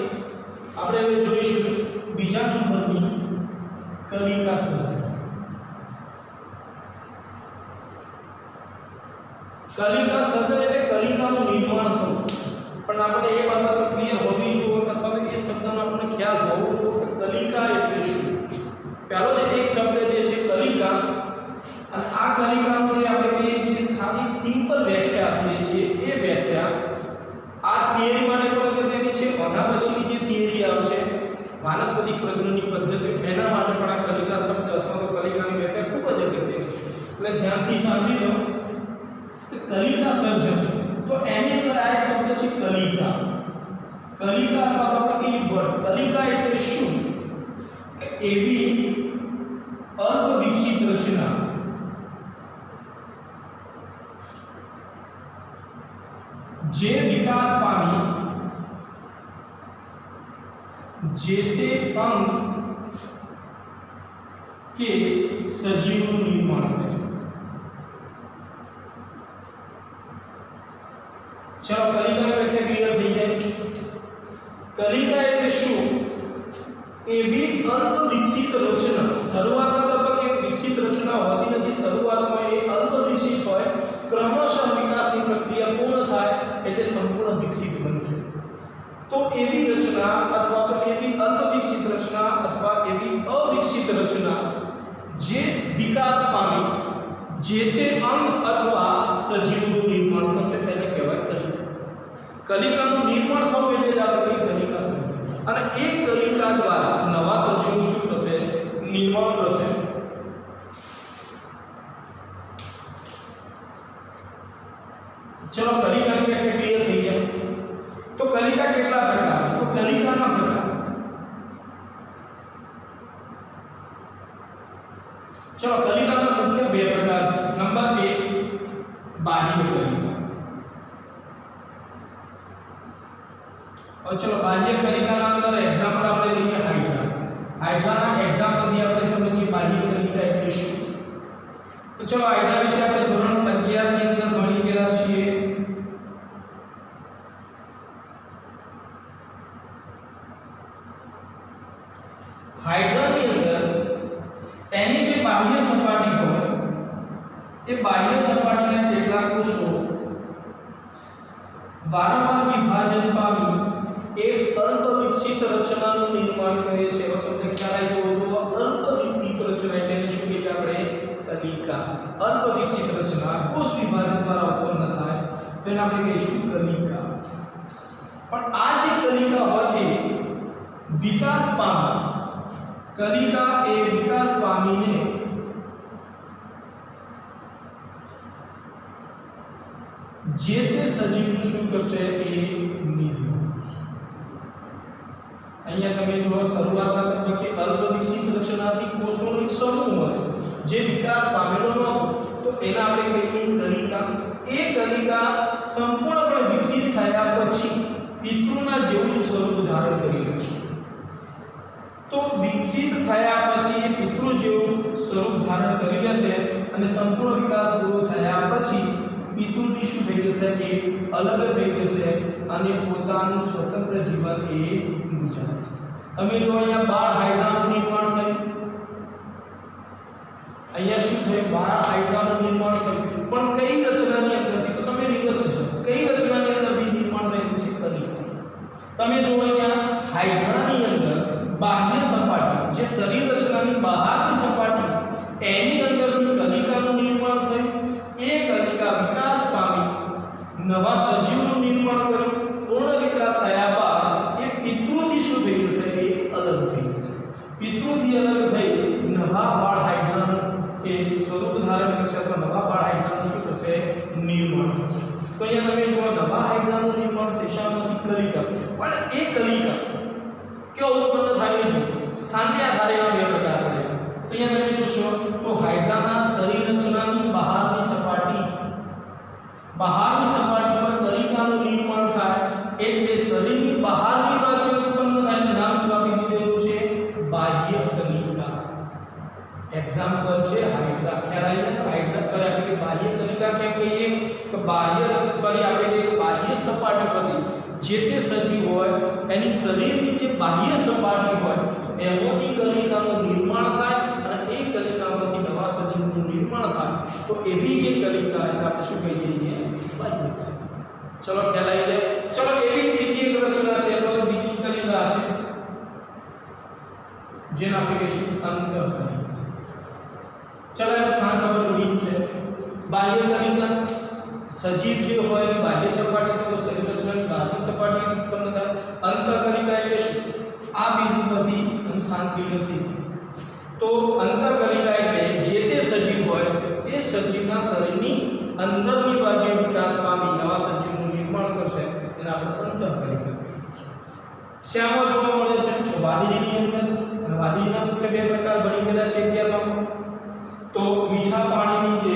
આપણે હવે જોઈશું બીજા નંબરની કલિકા સર્જન. કલિકા સર્જન એટલે કલિકાનું નિર્માણ થવું. પણ આપણે એ બાબત ક્લિયર હોવી જોઈએ અથવા તો એ શબ્દનો આપણને ખ્યાલ હોવો જોઈએ કે કલિકા એટલે શું. પહેલો જે એક શબ્દ જે છે કલિકા, અને આ કલિકાનો જે આપણે કહીએ છીએ ખાલી સિમ્પલ વ્યાખ્યા આપીએ છીએ એ વ્યાખ્યા આ થિયરી માટે પણ અગત્યની છે. આના પછીની જે થિયરી આવશે વાનસ્પતિક પ્રજનનની પદ્ધતિ એના માટે પણ આ કલિકા શબ્દ અથવા તો કલિકાની વ્યાખ્યા ખૂબ જ અગત્યની છે. એટલે ધ્યાનથી સાંભળી લો કે કલિકા સર્જન, તો એની અંદર આ એક શબ્દ છે કલિકા. કલિકા અથવા તો આપણે કહીએ વર્ડ કલિકા એટલે શું કે એવી અલ્પ વિકસિત રચના જે વિકાસ પામી જે તે અંગ કે સજીવનું નિર્માણ કરે. ચલો કલિકાની વ્યાખ્યા ક્લિયર થઈ જાય. કલિકા એટલે શું? એવી અલ્પ વિકસિત રચના. શરૂઆતના તબક્કે વિકસિત રચના હોતી નથી. શરૂઆતમાં એ અલ્પ વિકસિત હોય, ક્રમશઃ વિકાસની પ્રક્રિયા પૂર્ણ થાય એટલે સંપૂર્ણ વિકસિત બનશે. તો એવી રચના અથવા તો એવી અલ્પ વિકસિત રચના અથવા એવી અવિકસિત રચના જે વિકાસ પામી જે તે અંગ અથવા સજીવનું નિર્માણ કરશે તેને કહેવાય કલિકા. કલિકાનું નિર્માણ થવું એટલે જ આપણે કલિકા સર્જન. અને એ કલિકા દ્વારા નવા સજીવનું શું થશે? નિર્માણ થશે. ચલો કલિકાની વ્યાખ્યા ક્લિયર થઈ જાય. તો કલિકા કેટલા પ્રકાર? તો કલિકાના પ્રકાર, ચલો કલિકાના મુખ્ય બે પ્રકાર છે. નંબર 1 બાહ્ય કલિકા. और चलो बाह्य कलिकाના અંદર एग्जांपल આપણે લઈએ હાઇડ્રા. હાઇડ્રાના એક્ઝામ્પલથી આપણે સમજીએ બાહ્ય કલિકા એટલે શું. તો ચલો હાઇડ્રા વિશે આપણે ધોરણ 11 ની અંદર ભણી ગયા છીએ. હાઇડ્રાની અંદર એની જે બાહ્ય સપાટી હોય એ બાહ્ય સપાટીના કેટલાક કોષો વારંવાર વિભાજન પામી એક અલ્પ વિકસિત રચનાનું નિર્માણ કરે છે. એવો શબ્દ ખ્યાલ આવી જવો જોઈએ. અલ્પ વિકસિત રચના એટલે શું કહીએ આપણે? કલિકા. અલ્પ વિકસિત રચના કોષ વિભાજન દ્વારા ઉત્પન્ન થાય તો એને આપણે કહીશું કલિકા. પણ આ જે કલિકા હોય એ વિકાસ પામે. કલિકા એ વિકાસ પામીને જે તે સજીવનું શું કરશે? એ નિર્માણ. અહીંયા તમે જો શરૂઆતના તબક્કે અલ્પ વિકસિત રચનાથી કોષોનો એક સમૂહ હોય જે વિકાસ પામેલો ન હોય તો એના આપણે કહીએ કલિકા. એ કલિકા સંપૂર્ણપણે વિકસિત થયા પછી પિતૃના જેવું સ્વરૂપ ધારણ કરી લે છે. તો વિકસિત થયા પછી પિતૃ જેવું સ્વરૂપ ધારણ કરી લેશે અને સંપૂર્ણ વિકાસ પૂરો થયા પછી પિતૃથી શું થઈ જશે? એ અલગ થઈ જશે અને પોતાનું સ્વતંત્ર જીવન એ ગુજારશે. તમે જો અહીંયા 12 હાઇડ્રાનું નિર્માણ થયું. અહીંયા શું થયું? 12 હાઇડ્રાનું નિર્માણ થયું. પણ કઈ રચનાની અંદરથી? તો તમે રિવર્સ છો. કઈ રચનાની અંદરથી નિર્માણ થયું છે? કલિકા. તમે જો અહીંયા હાઇડ્રાની અંદર બાહ્ય સપાટી જે શરીર રચનાની બહારની સપાટી એની અંદરથી કલિકાનું નિર્માણ થયું. એ કલિકા વિકાસ પામી નવા સજીવનું નિર્માણ કર્યું. પૂર્ણ વિકાસ થયા બાદ એ પિતૃથી શું થઈ જશે? એ અલગ થઈ જશે. પિતૃથી અલગ થઈ નવા બાળ હાઇડ્રાનું એ સ્વરૂપ ધારણ કરશે અથવા નવા બાળ હાઇડ્રાનું શું થશે? નિર્માણ થશે. તો અહીંયા તમે જુઓ નવા હાઇડ્રાનું નિર્માણ થશે કલિકા. પણ એ કલિકા કેવો ઉત્પન્ન થાય છે? સ્થાનને આધારે એના બે પ્રકાર પડે. તો અહીંયા તમે જોશો તો હાઇડ્રાના શરીર રચનાની બહારની સપાટી પર કલિકાનું નિર્માણ થાય એટલે શરીરની બહારની બાજુ ઉત્પન્ન થાય એટલે નામ શું આપી દીધેલું છે? બાહ્ય કલિકા. એક્ઝામ્પલ છે હાઇડ્રા. ખ્યાલ આવી જાય? હાઇડ્રા સોરી આપણે બાહ્ય કલિકા કેમ કહીએ? તો બાહ્ય સોરી આપણે બાહ્ય સપાટી પરથી જે તે સજીવ હોય એની શરીરની જે બાહ્ય સપાટી હોય એમાંથી કલિકાનું નિર્માણ થાય અને એ કલિકામાંથી નવા સજીવનું નિર્માણ થાય તો એવી જે કલિકા એને આપણે શું કહીએ છીએ બાહ્ય કલિકા. ચલો ખ્યાલ આવી જાય. ચલો એવી ત્રીજી એક રચના છે તો બીજી કલિકા છે જેને આપણે કહીશું અંતઃકલિકા. ચલો એનું સ્થાન ખબર પડી છે. બાહ્ય કલિકા સજીવ જે હોય એની બાહ્ય સપાટી તો શરીર રચનાની બાહ્ય સપાટી ઉત્પન્ન થાય. અંતઃકલિકા એટલે શું? આ બીજું પરથી એનું સ્થાન ક્લિયર થઈ ગયું. તો અંતઃકલિકા એટલે જે તે સજીવ હોય એ સજીવના શરીરની અંદરની બાજુએ વિકાસ પામી નવા સજીવનું નિર્માણ કરશે એને આપણે અંતઃકલિકા કહીએ છીએ. શ્યામાં જોવા મળે છે વાદળીની અંદર. અને વાદળીના મુખ્ય બે પ્રકાર બની ગયેલા છે અત્યારમાં. તો મીઠા પાણીની જે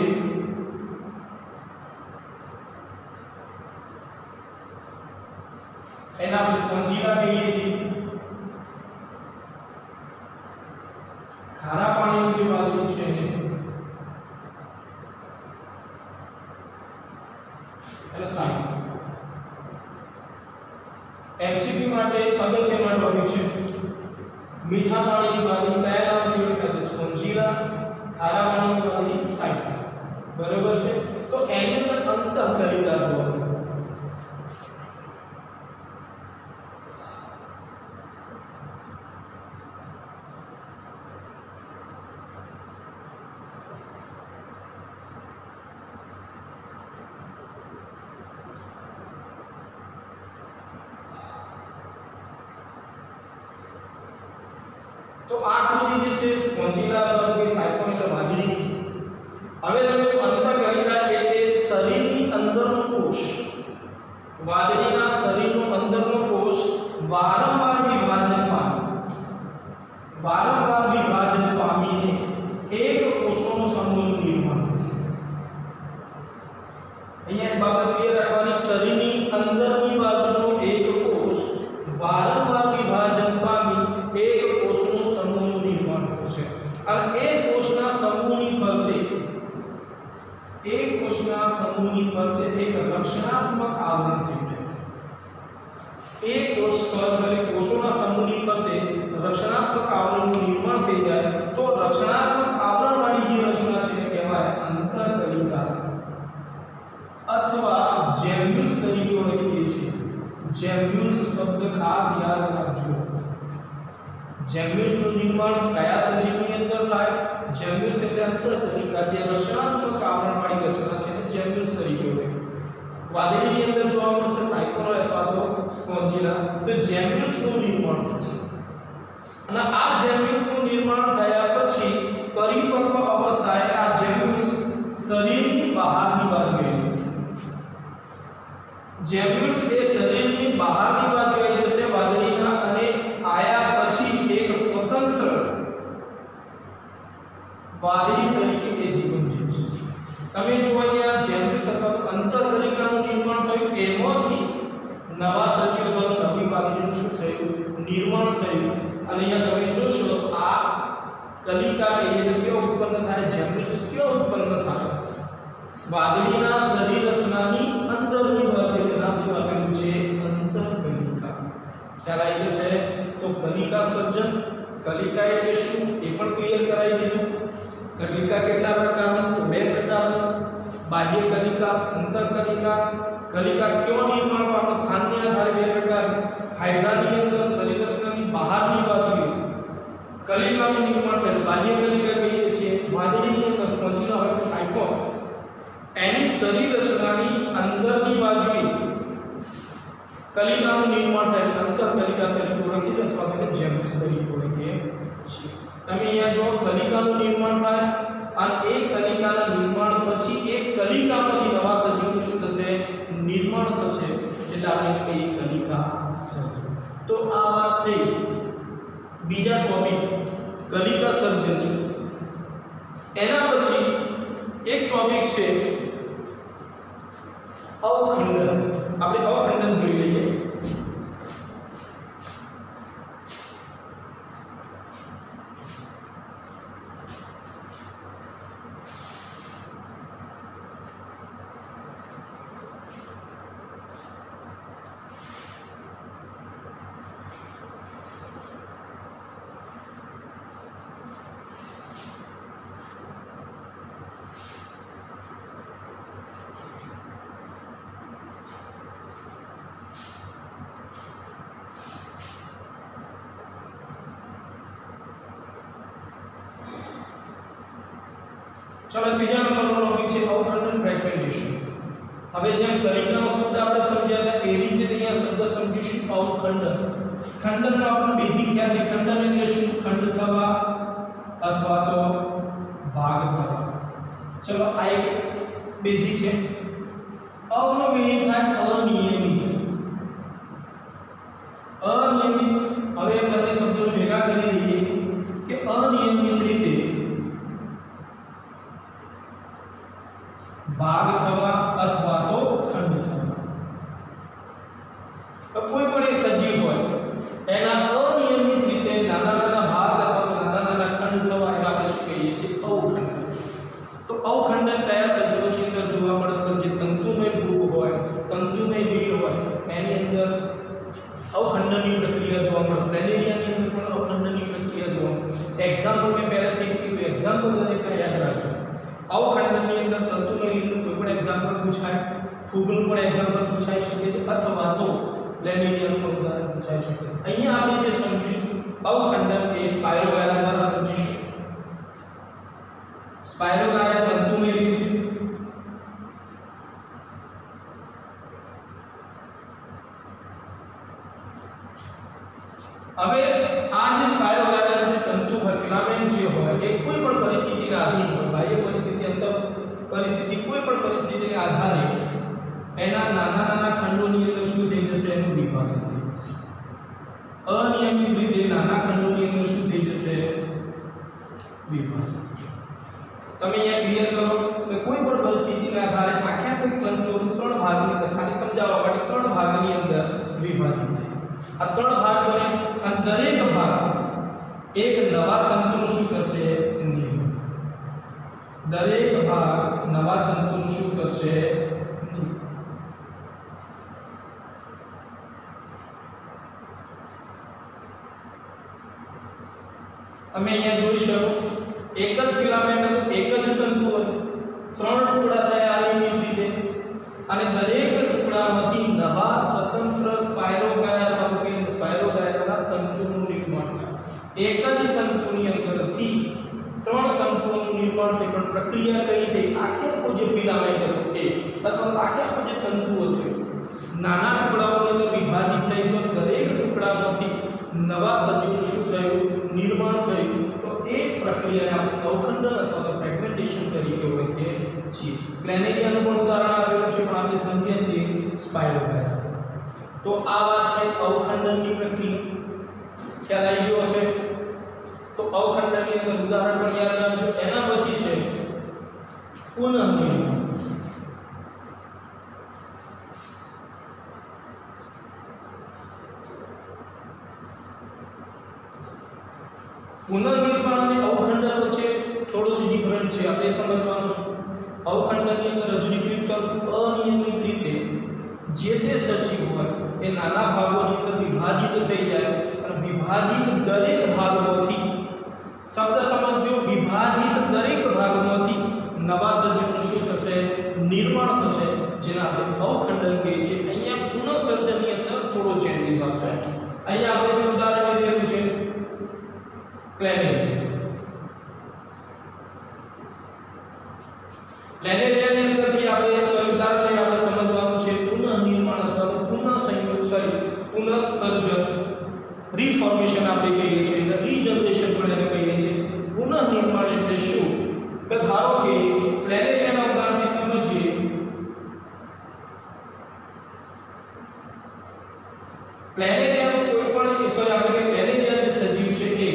એના આપણે સ્પોન્જીલા કહીએ છીએ. ખારા પાણીની જે વાદળી છે એને સાઈ. એમસીક્યુ માટે અગત્યનો ટોપિક છે. મીઠા પાણીની વાદળી કયા નામથી ઓળખાય? સ્પોન્જીલા. ખારા પાણીની વાદળી સાઈ. બરોબર છે. તો એની અંદર અંતઃકલિકા જોવા મળે. તો આ આકૃતિ જે છે સ્પોન્જીલા અથવા કોઈ સાયકોન એટલે વાદળીની છે. હવે તમે જો અંતઃકલિકા એટલે શરીરની અંદરનો કોષ, વાદળીના શરીરનો અંદરનો કોષ વારંવાર વિભાજન પામીને એક કોષોનો સમૂહનું નિર્માણ કરશે. અહીંયા બાબત ક્લિયર રાખવાની. શરીરની અંદરની બાજુનો એક કોષ વારંવાર વિભાજન પામી એક કોષનો સમૂહનું નિર્માણ કરશે અને એ કોષના સમૂહની ફરતે એક રક્ષણાત્મક આવરણ થઈ જશે. એ કોષોના સમૂહની ફરતે રક્ષણાત્મક આવરણનું નિર્માણ થઈ જાય તો રક્ષણાત્મક આવરણવાળી જે રચના છે એને કહેવાય અંતઃકલિકા અથવા જેમ્યુલ્સ તરીકે ઓળખીએ છીએ. જેમ્યુલ્સ શબ્દ ખાસ યાદ રાખજો. જેમ્યુલ્સનું નિર્માણ કયા સજીવની અંદર થાય? જેમ્યુલ્સ એટલે અંતઃકલિકા જે રક્ષણાત્મક આવરણવાળી રચના છે એને જેમ્યુલ્સ તરીકે ઓળખાય. વાદળીની અંદર જોવા મળશે સાયકોન અથવા તો સ્પોન્જીલા. તો જેમ્યુલ્સનું નિર્માણ થશે અને આ જેમ્યુલ્સનું નિર્માણ થયા પછી પરિપક્વ અવસ્થાએ આ જેમ્યુલ્સ શરીરની બહારની બાજુએ આવશે. જેમ્યુલ્સ એ શરીરની બહારની બાજુએ જશે વાદળીના અને આયા પછી એક સ્વતંત્ર વાદળી તરીકે એ જીવન જીવશે. તમે જો અહીંયા જેમ્યુલ્સ અથવા તો અંતઃકલિકાનું નિર્માણ થયું એમાંથી નવા સજીવ અથવા નવી વાદળીનું શું થયું? નિર્માણ થયું. અને અહીંયા તમે જોશો આ કલિકા એટલે કેવો ઉત્પન્ન થાય? જેમ્યુલ્સ કેવો ઉત્પન્ન થાય? વાદળીના શરીર રચનાની અંદરની બાજુએ નામ શું આપેલું છે? અંતઃકલિકા. ખ્યાલ આવી જશે. તો કલિકા સર્જન, કલિકા એટલે શું એ પણ ક્લિયર કરાવી દીધું. કલિકા કેટલા પ્રકારની? તો બે પ્રકારની. બાહ્ય કલિકા, અંતઃકલિકા. કલિકા કયો નિર્માણ પામે? સ્થાનને આધારે બે પ્રકાર. હાઇડ્રાની અંદર શરીર રચનાની બહારની બાજુએ કલિકાનું નિર્માણ થાય બાહ્ય કલિકા કહીએ છીએ. વાદળીની અંદર સ્પોન્જીલા હોય સાયકોન એની શરીર રચનાની અંદરની બાજુએ કલિકાનું નિર્માણ થાય અંતઃકલિકા તરીકે ઓળખીએ છીએ અથવા તેને જેમ્યુલ્સ તરીકે ઓળખીએ છીએ. તમે અહીંયા જો કલિકાનું નિર્માણ થાય અને એ કલિકાના નિર્માણ પછી એક કલિકામાંથી નવા સજીવનું શું થશે? નિર્માણ થશે. એટલે આપણે કહીએ કલિકા સર્જન. તો આ વાત થઈ બીજા ટોપિક કલિકા સર્જનની. એના પછી એક ટોપિક છે અવખંડન. આપણે અવખંડન જોઈ લઈએ. चलो ત્રીજા નંબરનો ટોપિક છે અવખંડન ફ્રેગમેન્ટેશન। હવે જેમ કલિકાનો શબ્દ આપણે સમજ્યા હતા એવી જ રીતે અહીંયા શબ્દ સમજીશું અવખંડન। ખંડનનો આપણો બેઝિક ખ્યાલ છે, ખંડન એટલે શું? ખંડ થવા અથવા તો ભાગ થવા। ચલો આ એક બેઝિક છે। અવનો મીનિંગ થાય અનિયમિત। અનિયમિત હવે બંને શબ્દોને ભેગા કરી દઈએ કે અનિયમિત રીતે ભાગ થવા અથવા તો ખંડ થવા। તો કોઈ પણ એક સજીવ હોય એના અનિયમિત રીતે નાના નાના ભાગ અથવા તો નાના નાના ખંડ થવા એને આપણે શું કહીએ છીએ? અવખંડન। તો અવખંડન કયા સજીવોની અંદર જોવા મળે? તો જે તંતુમય ભૂખ હોય, તંતુમય લીલ હોય એની અંદર અવખંડનની પ્રક્રિયા જોવા મળે। પ્લેનેરિયાની અંદર પણ અવખંડનની પ્રક્રિયા જોવા મળે। એક્ઝામ્પલ મેં પહેલાથી જ કીધું, એક્ઝામ્પલ દરેકને યાદ રાખજો। અવખંડનની અંદર તંતુમય લીલનું કોઈ પણ એક્ઝામ્પલ પૂછાય, ફૂગનું પણ એક્ઝામ્પલ પૂછાઈ શકે છે અથવા તો પ્લેનેરિયાનું પણ ઉદાહરણ પૂછાઈ શકે છે। અહીંયા આપણે જે સમજીશું અવખંડન એ સ્પાઇરોગાયરા દ્વારા સમજીશું। સ્પાઇરોગાયરા તંતુમય લીલ છે। હવે આ જે સ્પાઇરોગાયરાના જે તંતુ હોય, ફિલામેન્ટ જે હોય એ કોઈ પણ પરિસ્થિતિના આધીન હોય, બાહ્ય પરિસ્થિતિ, અંતર પરિસ્થિતિ, કોઈ પણ પરિસ્થિતિના આધારે એના નાના નાના ખંડોની અંદર શું થઈ જશે? એનું વિભાજન થઈ જશે। અનિયમિત રીતે નાના ખંડોની અંદર શું થઈ જશે? વિભાજન। તમે અહીંયા ક્લિયર કરો કે કોઈ પણ પરિસ્થિતિના આધારે આખા કોઈ તંતુનું 3 ભાગની અંદર, ખાલી સમજાવવા માટે 3 ભાગની અંદર વિભાજિત થાય। આ 3 ભાગ બને અને દરેક ભાગ એક નવા તંતુનું શું કરશે? નિર્માણ। દરેક ભાગ નવા તંતુનું શું કરશે? તમે અહીંયા જોઈ શકો એક જ ફિલામેન્ટ હતું, એક જ તંતુ હતું, 3 ટુકડા થયા અનિયમિત રીતે અને દરેક ટુકડામાંથી નવા સ્વતંત્ર સ્પાઇરોગાયરાના તંતુનું નિર્માણ થાય। એક જ તંતુની અંદરથી 3 તંતુઓનું નિર્માણ થાય, પણ પ્રક્રિયા કઈ થઈ? આખે આખું જે ફિલામેન્ટ હતું એ અથવા આખે આખું જે તંતુ હતું એ નાના ટુકડાઓની અંદર વિભાજિત થઈ ગયું। દરેક ટુકડામાંથી નવા સજીવનું શું થયું? નિર્માણ થયું। તો એ પ્રક્રિયાને આપણે અવખંડન અથવા તો ફ્રેગમેન્ટેશન તરીકે ઓળખીએ છીએ। પ્લેનેરિયાનું પણ ઉદાહરણ આપેલું છે, પણ આપણે સમજીએ છીએ સ્પાઇરોગાયરા। તો આ વાત થઈ અવખંડનની પ્રક્રિયા। ખ્યાલ આવી ગયો હશે? તો અવખંડનની અંદર ઉદાહરણ પણ યાદ રાખજો। એના પછી છે પુનઃનિર્માણ। પુનઃનિર્માણ અને અવખંડન વચ્ચે થોડો જ ડિફરન્સ છે, આપણે સમજવાનું છે। અવખંડનની અંદર હજુ રિપીટ કરું, અનિયમિત રીતે જે તે સજીવ હોય એ નાના ભાગોની અંદર વિભાજિત થઈ જાય અને વિભાજિત દરેક ભાગમાંથી, શબ્દ સમજો, વિભાજિત દરેક ભાગમાંથી નવા સજીવનું શું થશે? નિર્માણ થશે, જેને આપણે અવખંડન કહીએ છીએ। અહીંયા પુનઃસર્જનની અંદર થોડો ચેન્જીસ આવશે। અહીંયા આપણે જે ઉદાહરણ લીધેલું છે પ્લેનેરિયાની અંદરથી આપણે ઉદાહરણ લઈને આપણે સમજવાનું છે પુનઃનિર્માણ અથવા તો પુનઃસર્જન, રીફોર્મેશન આપણે કહીએ છીએ, રીજનરેશન પણ એને કહીએ છીએ। પુનઃનિર્માણ એટલે શું? કે ધારો કે પ્લેનેરિયાના ઉદાહરણથી સમજીએ। પ્લેનેરિયાનો કોઈ પણ આપણે પ્લેનેરિયા જે સજીવ છે એ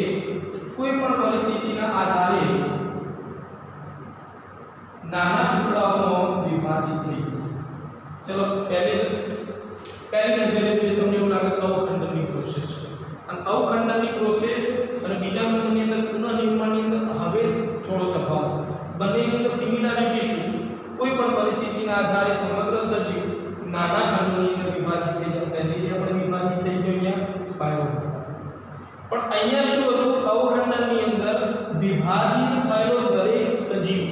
કોઈ પણ પરિસ્થિતિના આધારે નાના ટુકડાઓમાં વિભાજિત થઈ જશે। ચલો પહેલી નજરે જોઈએ તમને એવું લાગે કે અવખંડનની પ્રોસેસ છે, અને અવખંડનની પ્રોસેસ અને બીજા નંબરની અંદર પુનઃનિર્માણની અંદર હવે થોડો તફાવત। બંનેની અંદર સિમિલારિટી શું? કોઈ પણ પરિસ્થિતિના આધારે સમગ્ર સજીવ નાના ખંડોની અંદર વિભાજિત થઈ જાય। પ્લેનેરિયા પણ વિભાજિત થઈ ગયો, અહીંયા સ્પાઇરોગાયરા। પણ અહીંયા શું હતું? અવખંડનની અંદર વિભાજિત થયેલો દરેક સજીવ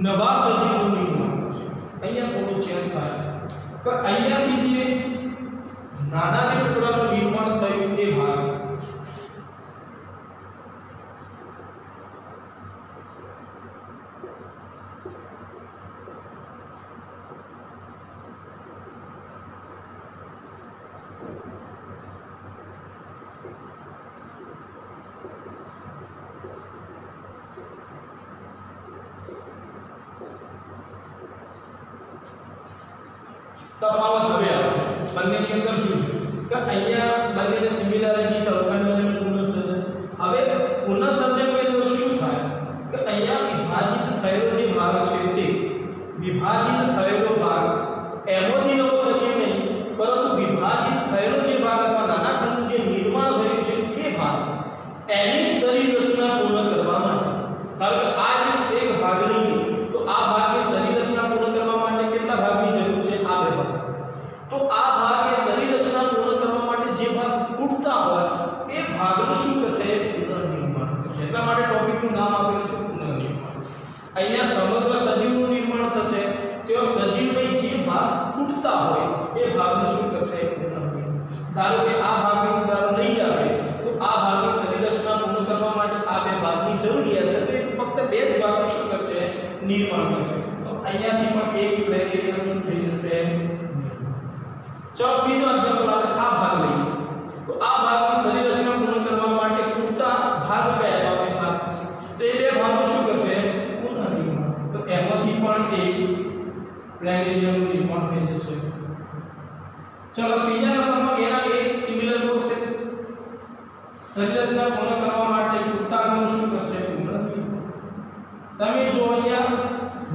નવા સજીવનું નિર્માણ કરશે। અહીંયા થોડું ચેન્જ થાય કે અહીંયાથી જે નાના જે ટુકડાનું નિર્માણ થયું એ ભાગ તફાવત હવે આવશે બંનેની અંદર શું છે કે અહીંયા બંનેને સિમિલારિટી છે અવખંડન અને પુનઃસર્જન હવે પુનઃસર્જનની અંદર શું થાય કે અહીંયા વિભાજિત થયેલો જે ભાગ છે તે વિભાજિત થયેલો ભાગ એમાંથી નવો સજીવ નહીં પરંતુ વિભાજિત થયેલો જે ભાગ અથવા નાના ખંડનું જે નિર્માણ થયું છે એ ભાગ એની શરીર રચના પૂર્ણ કરવા માટે ધારો કે આ જે એક ભાગ લઈએ તો આ ભાગની શરીર રચના પૂર્ણ કરવા માટે કેટલા ભાગની જરૂર છે આ બે ભાગ તો આ ભાગની શરીર રચના પૂર્ણ કરવા માટે જે ભાગ ખૂટતા હોય એ ભાગનું શું થશે પુનઃનિર્માણ થશે એટલા માટે ટોપિકનું નામ આપેલું છે પુનઃનિર્માણ અહીંયા સમગ્ર સજીવનું નિર્માણ થશે તો સજીવની જે ભાગ ખૂટતા હોય એ ભાગનું શું થશે પુનઃનિર્માણ ધારો કે આ ભાગનું ઉદાહરણ લઈએ આપણે તો આ ભાગની શરીર રચના પૂર્ણ કરવા માટે આ બે ભાગની જરૂરિયાત છે તો ફક્ત બે જ ભાગનું શું કરશે નિર્માણ કરશે તો અહીંયાથી પણ એક પ્લેનેરિયમ શું થઈ જશે ચલો બીજો એક્ઝામ્પલ આપણે આ ભાગ લઈએ તો આ ભાગની શરીર રચના પૂર્ણ કરવા માટે ખૂટતા ભાગ કયા બે ભાગ થશે તો એ બે ભાગનું શું કરશે પુનઃનિર્માણ તો એમાંથી પણ એક પ્લેનેરિયમનું નિર્માણ થઈ જશે ચલો બીજા નંબરમાં એના એ સિમિલર પ્રોસેસ શરીર રચના પૂર્ણ કરવા માટે ખૂટતાનું શું કરશે પુનઃનિર્માણ તમે જો અહીંયા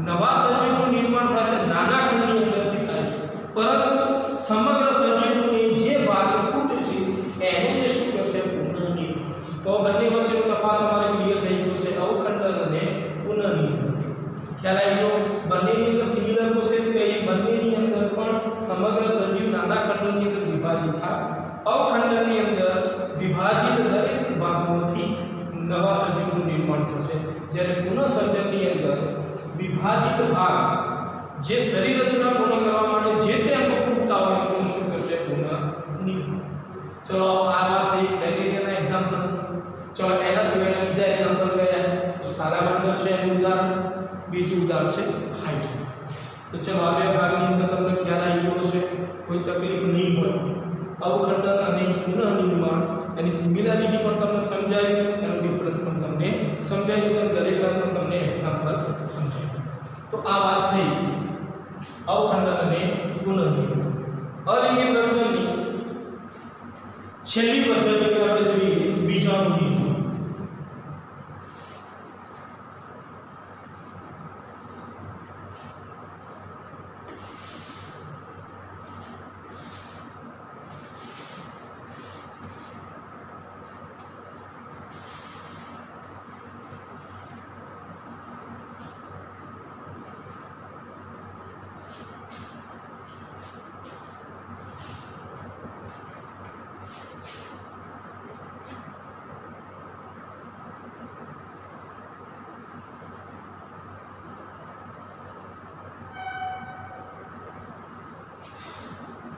નવા સજીવનું નિર્માણ થાય છે નાના ખંડની અંદરથી થાય છે પરંતુ સમગ્ર સજીવની જે ભાગ ખૂટે છે એનું જે શું કરશે પુનઃનિર્માણ તો બંને વચ્ચેનો તફાવત તમારે ક્લિયર થઈ ગયો છે અવખંડન અને પુનઃનિર્માણ ખ્યાલ આવી ગયો બંનેની અંદર સિમિલર પ્રોસેસ કહીએ બંનેની અંદર પણ સમગ્ર સજીવ નાના ખંડોની અંદર વિભાજિત થાય અવખંડનની અંદર વિભાજિત દરેક ભાગોથી નવા સજીવનું નિર્માણ થશે જ્યારે પુનઃસર્જનની અંદર વિભાજિત ભાગ જે શરીર રચના પૂર્ણ કરવા માટે જે તે અંગો ખૂટતા હોય તેનું શું કરશે પુનઃનિર્માણ ચલો આ વાત થઈ બેક્ટેરિયાના એક્ઝામ્પલ ચલો એના સિવાયના બીજા એક્ઝામ્પલ કયા તો સાલામાન્ડર છે એનું ઉદાહરણ બીજું ઉદાહરણ છે હાઇટ તો ચલો આ બે ભાગની અંદર તમને ખ્યાલ આવી ગયો છે કોઈ તકલીફ નહીં હોય અવખંડન અને પુનઃનિર્માણ એની સિમિલારિટી પણ તમને સમજાય એનો ડિફરન્સ પણ તમને સમજાય તો દરેકના પણ તમને એક્ઝામ્પલ સમજાય તો આ વાત થઈ અવખંડન અને પુનઃનિર્માણ અલિંગી પ્રજનનની છેલ્લી પદ્ધતિ આપણે જોઈએ બીજાણુ નિર્માણ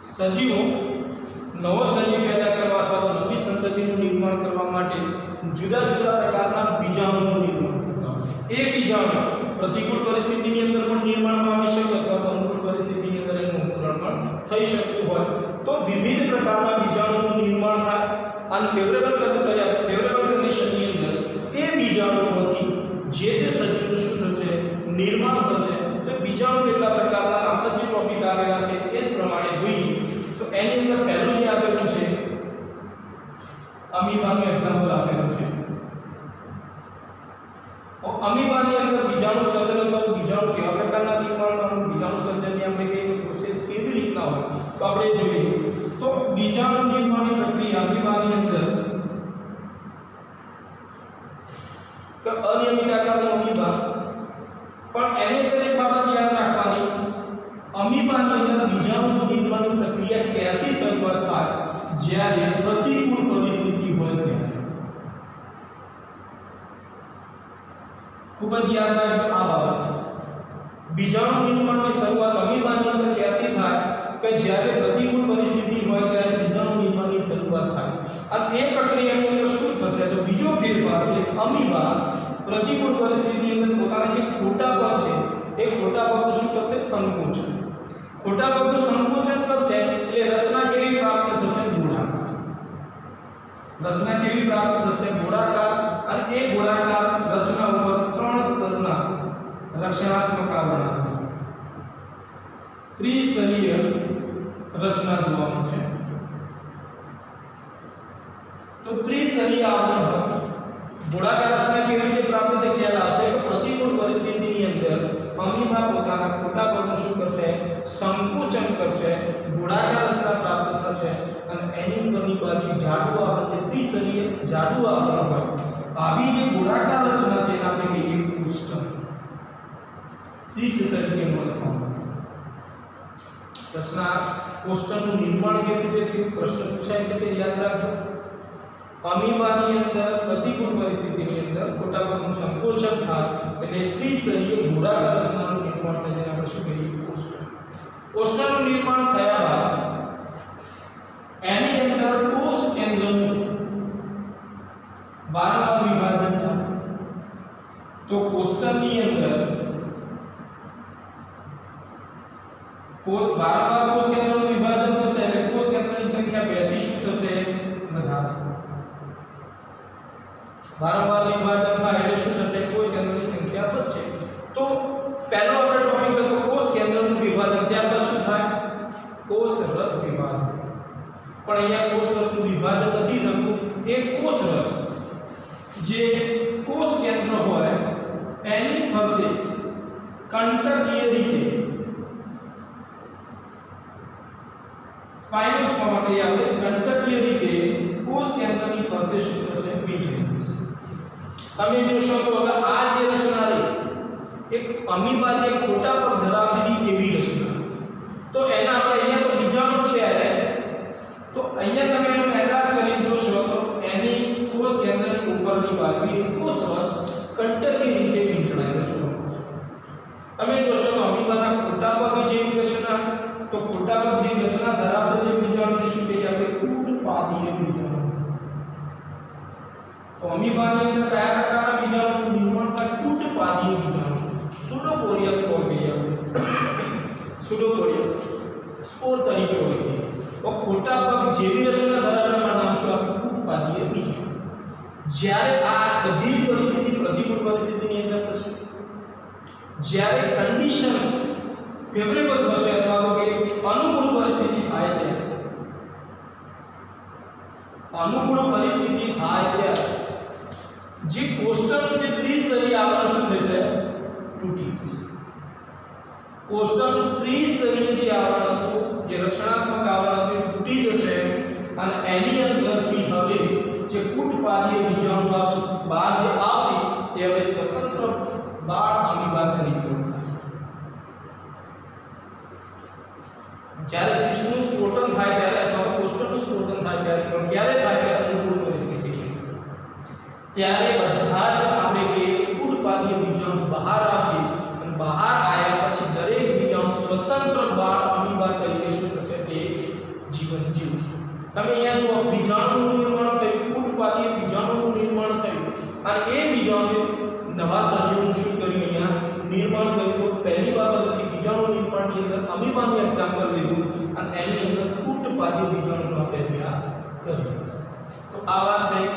સજીવો નવો સજીવ પેદા કરવા અથવા નવી સંતતિનું નિર્માણ કરવા માટે જુદા જુદા પ્રકારના બીજાણુનું નિર્માણ કરતા એ બીજાણુ પ્રતિકૂળ પરિસ્થિતિની અંદર પણ નિર્માણ પામી શકે અથવા અનુકૂળ પરિસ્થિતિની અંદર એનું અંકુરણ પણ થઈ શકતું હોય તો વિવિધ પ્રકારના બીજાણુનું નિર્માણ થાય અનફેવરેબલ કન્ડિશનની અંદર એ બીજાણુઓમાંથી જે તે સજીવનું શું થશે નિર્માણ થશે તો બીજાણુ કેટલા પ્રકારના આપણે જે ટોપિક આવેલા છે એ જ પ્રમાણે જોઈએ તો એની અંદર પહેલું જે આપેલું છે અમીબાનું એક્ઝામ્પલ આપેલું છે અમીબાની અંદર બીજાણુ સર્જન અથવા બીજાણુ કેવા પ્રકારના નિર્માણનું બીજાણુ સર્જનની આપણે કઈ પ્રોસેસ કેવી રીતના હોય તો આપણે જોઈએ તો બીજાણુ નિર્માણની પ્રક્રિયા અમીબાની અંદર કે અનિયમિત આકારનો અમીબા પણ એની અંદર એક બાબત યાદ રાખવાની અમીબાની અંદર બીજાણુ નિર્માણની પ્રક્રિયા ક્યારથી શરૂઆત થાય જ્યારે પ્રતિકૂળ પરિસ્થિતિ હોય ત્યારે ખૂબ જ યાદ રાખજો આ બાબત બીજાણુ નિર્માણની શરૂઆત અમીબાની અંદર ક્યારથી થાય કે જ્યારે પ્રતિકૂળ પરિસ્થિતિ હોય ત્યારે બીજાણુ નિર્માણની શરૂઆત થાય અને એ પ્રક્રિયાની અંદર શું થશે તો બીજો ફેરફાર છે અમીબા પ્રતિકૂળ પરિસ્થિતિની અંદર પોતાના જે ખોટા પગ છે એ ખોટા પગનું શું કરશે સંકોચન ખોટા પગનું સંકોચન કરશે એટલે રચના કેવી પ્રાપ્ત થશે ગોળાકાર રચના કેવી પ્રાપ્ત થશે ગોળાકાર અને એ ગોળાકાર રચના ઉપર 3 સ્તરના રક્ષણાત્મક આવરણ ત્રિસ્તરીય રચના જોવા મળશે. તો ત્રિસ્તરીય આવરણ ગોળાકાર રચના કેવી રીતે પ્રાપ્ત થાય ખ્યાલ આવશે કે પ્રતિકૂળ પરિસ્થિતિની અંદર અમીબા પોતાના ખોટા પગનું શું કરશે? સંકોચન કરશે, ગોળાકાર રચના પ્રાપ્ત થશે અને એની ઉપરની બાજુ જાડું આવરણ, જે ત્રિસ્તરીય જાડું આવરણ હોય, આવી જે ગોળાકાર રચના છે એને આપણે કહીએ કોષ્ટક. શિષ્ટ તરીકે ઓળખવામાં રચના કોષ્ટકનું નિર્માણ કેવી રીતે થયું? પ્રશ્ન પૂછાય છે તે યાદ રાખજો. અમીબાની અંદર પ્રતિકૂળ પરિસ્થિતિની અંદર ખોટા પગનું સંકોચન થાય એટલે ત્રિસ્તરીય ગોળાકાર રચનાનું નિર્માણ થાય, જેને આપણે શું કહીએ? કોષ્ટક. કોષ્ટકનું નિર્માણ થયા બાદ એની અંદર કોષ કેન્દ્રનું વારંવાર વિભાજન થાય. તો કોષ્ટકની અંદર વારંવાર કોષ કેન્દ્રનું વિભાજન થશે એટલે કોષ કેન્દ્રની સંખ્યા 2 થી શું થશે? વધારે. વારંવાર વિભાજન થાય એટલે શું થશે? કોષ કેન્દ્રની સંખ્યા વધશે. તો પહેલો આપણે ટોપિક હતો કોષ કેન્દ્રનું વિભાજન, ત્યારબાદ શું થાય? કોષ રસ વિભાજન. પણ અહીંયા કોષ રસનું વિભાજન નથી થતું. એ કોષ રસ જે કોષ કેન્દ્ર હોય એની ફરતે કંટકીય રીતે સ્પાઇનોસ્પોમા કહીએ આપણે, કંટકીય રીતે કોષ કેન્દ્રની ફરતે શું થશે? વીંટળી થશે. તમે જોશો તો હવે આ જે રચના રહી એક અમીબા જે ખોટા પગ ધરાવતી એવી રચના, તો એના આપણે અહીંયા તો બીજાણુ છે, તો અહીંયા તમે એનું એટ્લાસ કરી જોશો તો એની કોષ કેન્દ્રની ઉપરની બાજુએ કોષ રસ કંટકીય રીતે વીંટળાયેલો જોવા મળશે. તમે જોશો તો અમીબાના ખોટા પગ જેવી રચના, તો ખોટા પગ જેવી રચના ધરાવતો જે બીજાણુને શું કહીએ આપણે? કૂટપાદીય બીજાણુ. તો અમીબાની અંદર કયા પ્રકારના બીજાણુનું નિર્માણ થાય? કૂટપાદીય બીજાણુ. સુડોપોરિયા સ્પોર કહીએ આપણે, સુડોપોરિયા સ્પોર તરીકે ઓળખીએ. તો ખોટા પગ જેવી રચના ધરાવવાના નામ શું આપણે? કૂટપાદીય બીજાણુ. જ્યારે આ બધી પરિસ્થિતિ પ્રતિકૂળ પરિસ્થિતિની અંદર થશે, જ્યારે કન્ડિશન ફેવરેબલ થશે અથવા તો કે અનુકૂળ પરિસ્થિતિ થાય ત્યારે, અનુકૂળ પરિસ્થિતિ થાય ત્યારે જે કોષ્ટકનું જે ત્રિસ્તરીય આવરણ શું થશે? તૂટી જશે. કોષ્ટકનું ત્રિસ્તરીય જે આવરણ હતું, જે રચનાત્મક આવરણ હતું, તૂટી જશે અને એની અંદરથી હવે જે કૂટપાદીય બીજાણુ આવશે, બહાર જે આવશે તે હવે સ્વતંત્ર બાળ અમીબા તરીકે ઓળખાશે. જ્યારે શિશુનું સ્ફોટન થાય ત્યારે અથવા કોષ્ટકનું સ્ફોટન થાય ત્યારે, ક્યારે થાય? કે અનુકૂળ પરિસ્થિતિ, ત્યારે બધા જ આપણે કે કૂટપાદીય બીજાણુ બહાર આવશે અને બહાર આવ્યા પછી દરેક બીજાણુ સ્વતંત્ર બાળ અમીબા તરીકે શું થશે? તે જીવન જીવશે. તમે અહીંયા જો બીજાણુનું નિર્માણ થયું, કૂટપાદીય બીજાણુનું નિર્માણ થયું અને એ બીજાણુ નવા સજીવનું શું કર્યું? અહીંયા નિર્માણ કર્યું. તો પહેલી બાબત હતી બીજાણુ નિર્માણની અંદર અમીબાનું એક્ઝામ્પલ લીધું અને એની અંદર કૂટપાદીય બીજાણુનો આપણે અભ્યાસ કર્યો. તો આ વાત થઈ.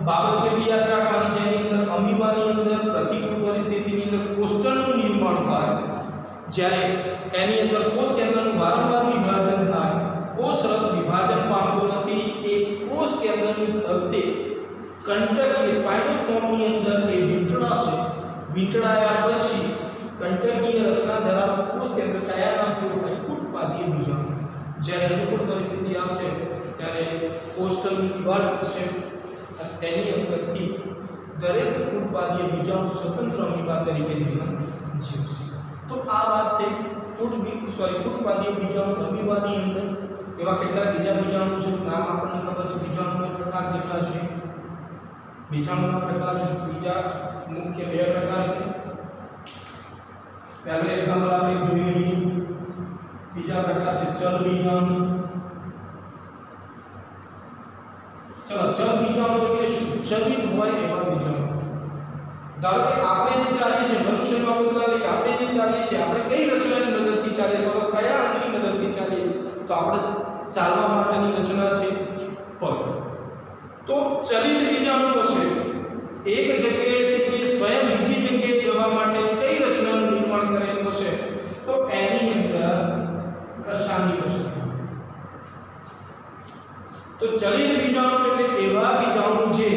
બાબત કેવી યાદ રાખવાની છે? એની અંદર અમીબાની અંદર પ્રતિકૂળ પરિસ્થિતિની અંદર કોષ્ટકનું નિર્માણ થાય, જ્યારે એની અંદર કોષ કેન્દ્રનું વારંવાર વિભાજન થાય, કોષ રસ વિભાજન પામતો નથી, એ કોષ કેન્દ્રની ફરતે કંટકીય સ્પાઇનોસ્પોમની અંદર એ વીંટળાશે. વીંટળાયા પછી કંટકીય રચના ધરાવતું કોષ કેન્દ્ર કયા નામથી ઓળખાય? કૂટપાદીય બીજાણુ. જ્યારે અનુકૂળ પરિસ્થિતિ આવશે ત્યારે કોષ્ટકની દિવાલ તૂટશે અને તેની અંદરથી દરેક કૂટપાદીય બીજાણુ સ્વતંત્ર અમીબા તરીકે જીવન જીવશે. તો આ વાત થઈ કૂટપાદીય બીજાણુ અમીબાની અંદર. એવા કેટલાક બીજા બીજાણુ છે, નામ આપણને ખબર છે. બીજાણુના પ્રકાર કેટલા છે? બીજાણુના પ્રકાર બીજા મુખ્ય 2 પ્રકાર છે. પહેલું એક્ઝામ્પલ આપણે જોઈ લઈએ. બીજા પ્રકાર છે ચલ બીજાણુ. ચલો, ચલ બીજાણુ એટલે શું? ચલિત હોય એવા બીજાણુ. ધારો કે આપણે જે ચાલીએ છીએ, મનુષ્યમાં પોતાની આપણે જે ચાલીએ છીએ, આપણે કઈ રચનાની મદદથી ચાલીએ? તો કયા અંગની મદદથી ચાલીએ? તો આપણે ચાલવા માટેની રચના છે પગ. તો ચલિત બીજાણુ હશે એક જગ્યાએથી જે સ્વયં બીજી જગ્યાએ જવા માટે કઈ રચનાનું નિર્માણ કરેલું હશે? તો એની અંદર કશાની રચના. તો ચલિત બીજાણુ એટલે એવા બીજાણુ જે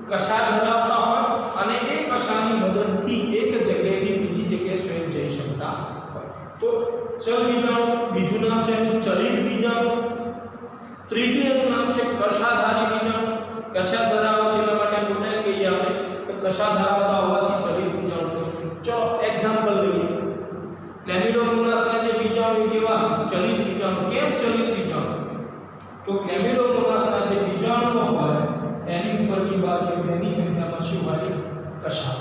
કશા ધરાવતા હોય અને એ કશાની મદદથી એક જગ્યાએથી બીજી જગ્યાએ સ્વયં જઈ શકતા હોય. તો ચલ બીજાણુ બીજું નામ છે એનું ચલિત બીજાણુ. ત્રીજું એનું નામ છે કશાધારી બીજાણુ. કશા ધરાવે છે એટલા માટે મોટા કહીએ આપણે કે કશા ધરાવતા હોવાથી ચલિત બીજાણુ. ચલો એક્ઝામ્પલ લઈએ. ક્લેમિડોમોનાસના જે બીજાણુ કેવા ચલિત બીજાણુ. કેમ ચલિત બીજાણુ? તો ક્લેમિડોમોનાસના જે બીજાણુઓ હોય એની ઉપરની બાજુ બેની સંખ્યામાં શું હોય? કશા.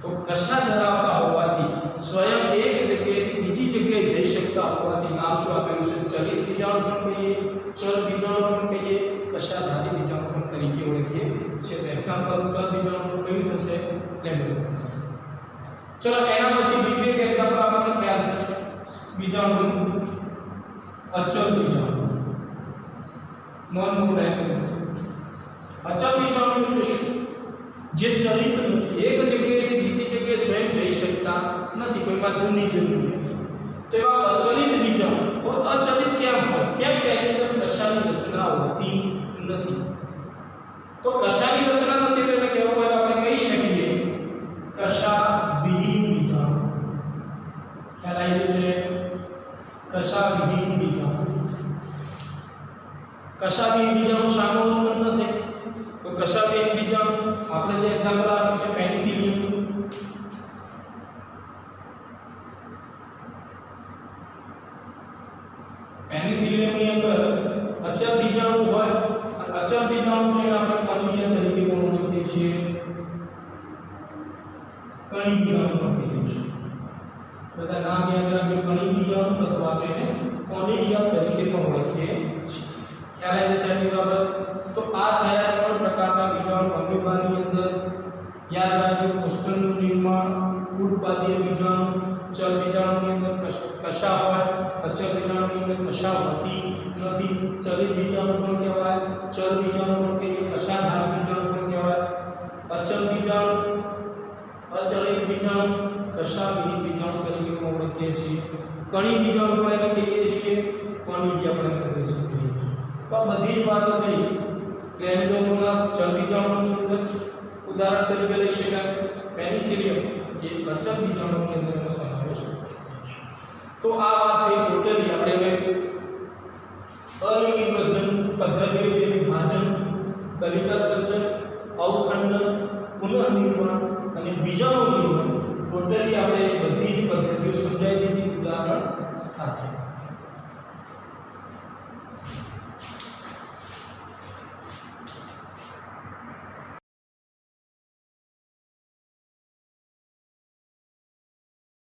તો કશા ધરાવતા હોવાથી સ્વયં એક જગ્યાએથી બીજી જગ્યાએ જઈ શકતા હોવાથી નામ શું આપેલું છે? ચલિત બીજાણુ પણ કહીએ, ચલ બીજાણુ પણ કહીએ, કશાધારી બીજાણુ પણ તરીકે ઓળખીએ છીએ. તો એક્ઝામ્પલ ચલ બીજાણુ કયું થશે? ક્લેમિડોમોનાસ. ચલો એના પછી બીજું એક એક્ઝામ્પલ આપણને ખ્યાલ છે બીજાણુ અચલ બીજાણુ. નોન મોટાઇઝેશન. અચલ બીજાણુ એટલે શું? જે ચલિત નથી, એક જગ્યાએથી બીજી જગ્યાએ સ્વયં જઈ શકતા નથી, કોઈ માધ્યમની જરૂરિયાત. તો એવા અચલિત બીજાણુ અચલિત કેમ હોય? કેમ કે એની અંદર કશાની રચના હોતી નથી. તો કશાની રચના નથી એટલે કહેવું હોય તો આપણે કહી શકીએ કશા વિહીન બીજાણુ. ખ્યાલ આવી જશે? કશા વિહીન બીજાણુ. કશા વિહીન બીજાણુ શાનો ઉત્પન્ન થાય? તો કશા વિહીન બીજાણુ આપણે જે એક્ઝામ્પલ આપ્યું છે પેનિસિલિયમ. પેનિસિલિયમની અંદર અચલ બીજાણુ હોય અને અચલ બીજાણુ જે આપણે કોલિડિયા તરીકે પણ ઓળખીએ છીએ, કણી બીજાણુ પણ કહીએ છીએ. બધા નામ યાદ રાખજો, કણી બીજાણુ અથવા તો એને કોલિડિયા તરીકે પણ ઓળખીએ છીએ. ખ્યાલ આવી જશે એની બરાબર? તો આ થયા ત્રણ પ્રકારના બીજાણુ અમીબાની અંદર. યાદ રાખજો, કોષ્ટલનું નિર્માણ, કૂટપાતીય બીજાણુ, ચલ બીજાણુની અંદર કશા હોય, અચલ બીજાણુની અંદર કશા હોતી નથી. ચલિત બીજાણુ પણ કહેવાય, ચલ બીજાણુ પણ કહીએ, કશાધારી બીજાણુ પણ કહેવાય. અચલ બીજાણુ, અચલિત બીજાણુ, કશા વિહીન બીજાણુ તરીકે પણ ઓળખીએ છીએ. કણી બીજાણુ પણ એને કહીએ છીએ, કોનિડિયા પણ એને કહીએ છીએ. તો આ બધી જ વાતો થઈ ક્લેમિડોમોનાસ ચલ બીજાણુની અંદર. ઉદાહરણ તરીકે લઈ શકાય પેનિસિલિયમ, એ અચલ બીજાણુની અંદર એનો સમાવેશ છે. તો આ વાત થઈ ટોટલી આપણે હવે અલિંગી પ્રજનન પદ્ધતિઓ જે વિભાજન, કલિકા સર્જન, અવખંડન, પુનઃનિર્માણ અને બીજાણુ નિર્માણ, ટોટલી આપણે બધી જ પદ્ધતિઓ સમજાવી દીધી ઉદાહરણ સાથે.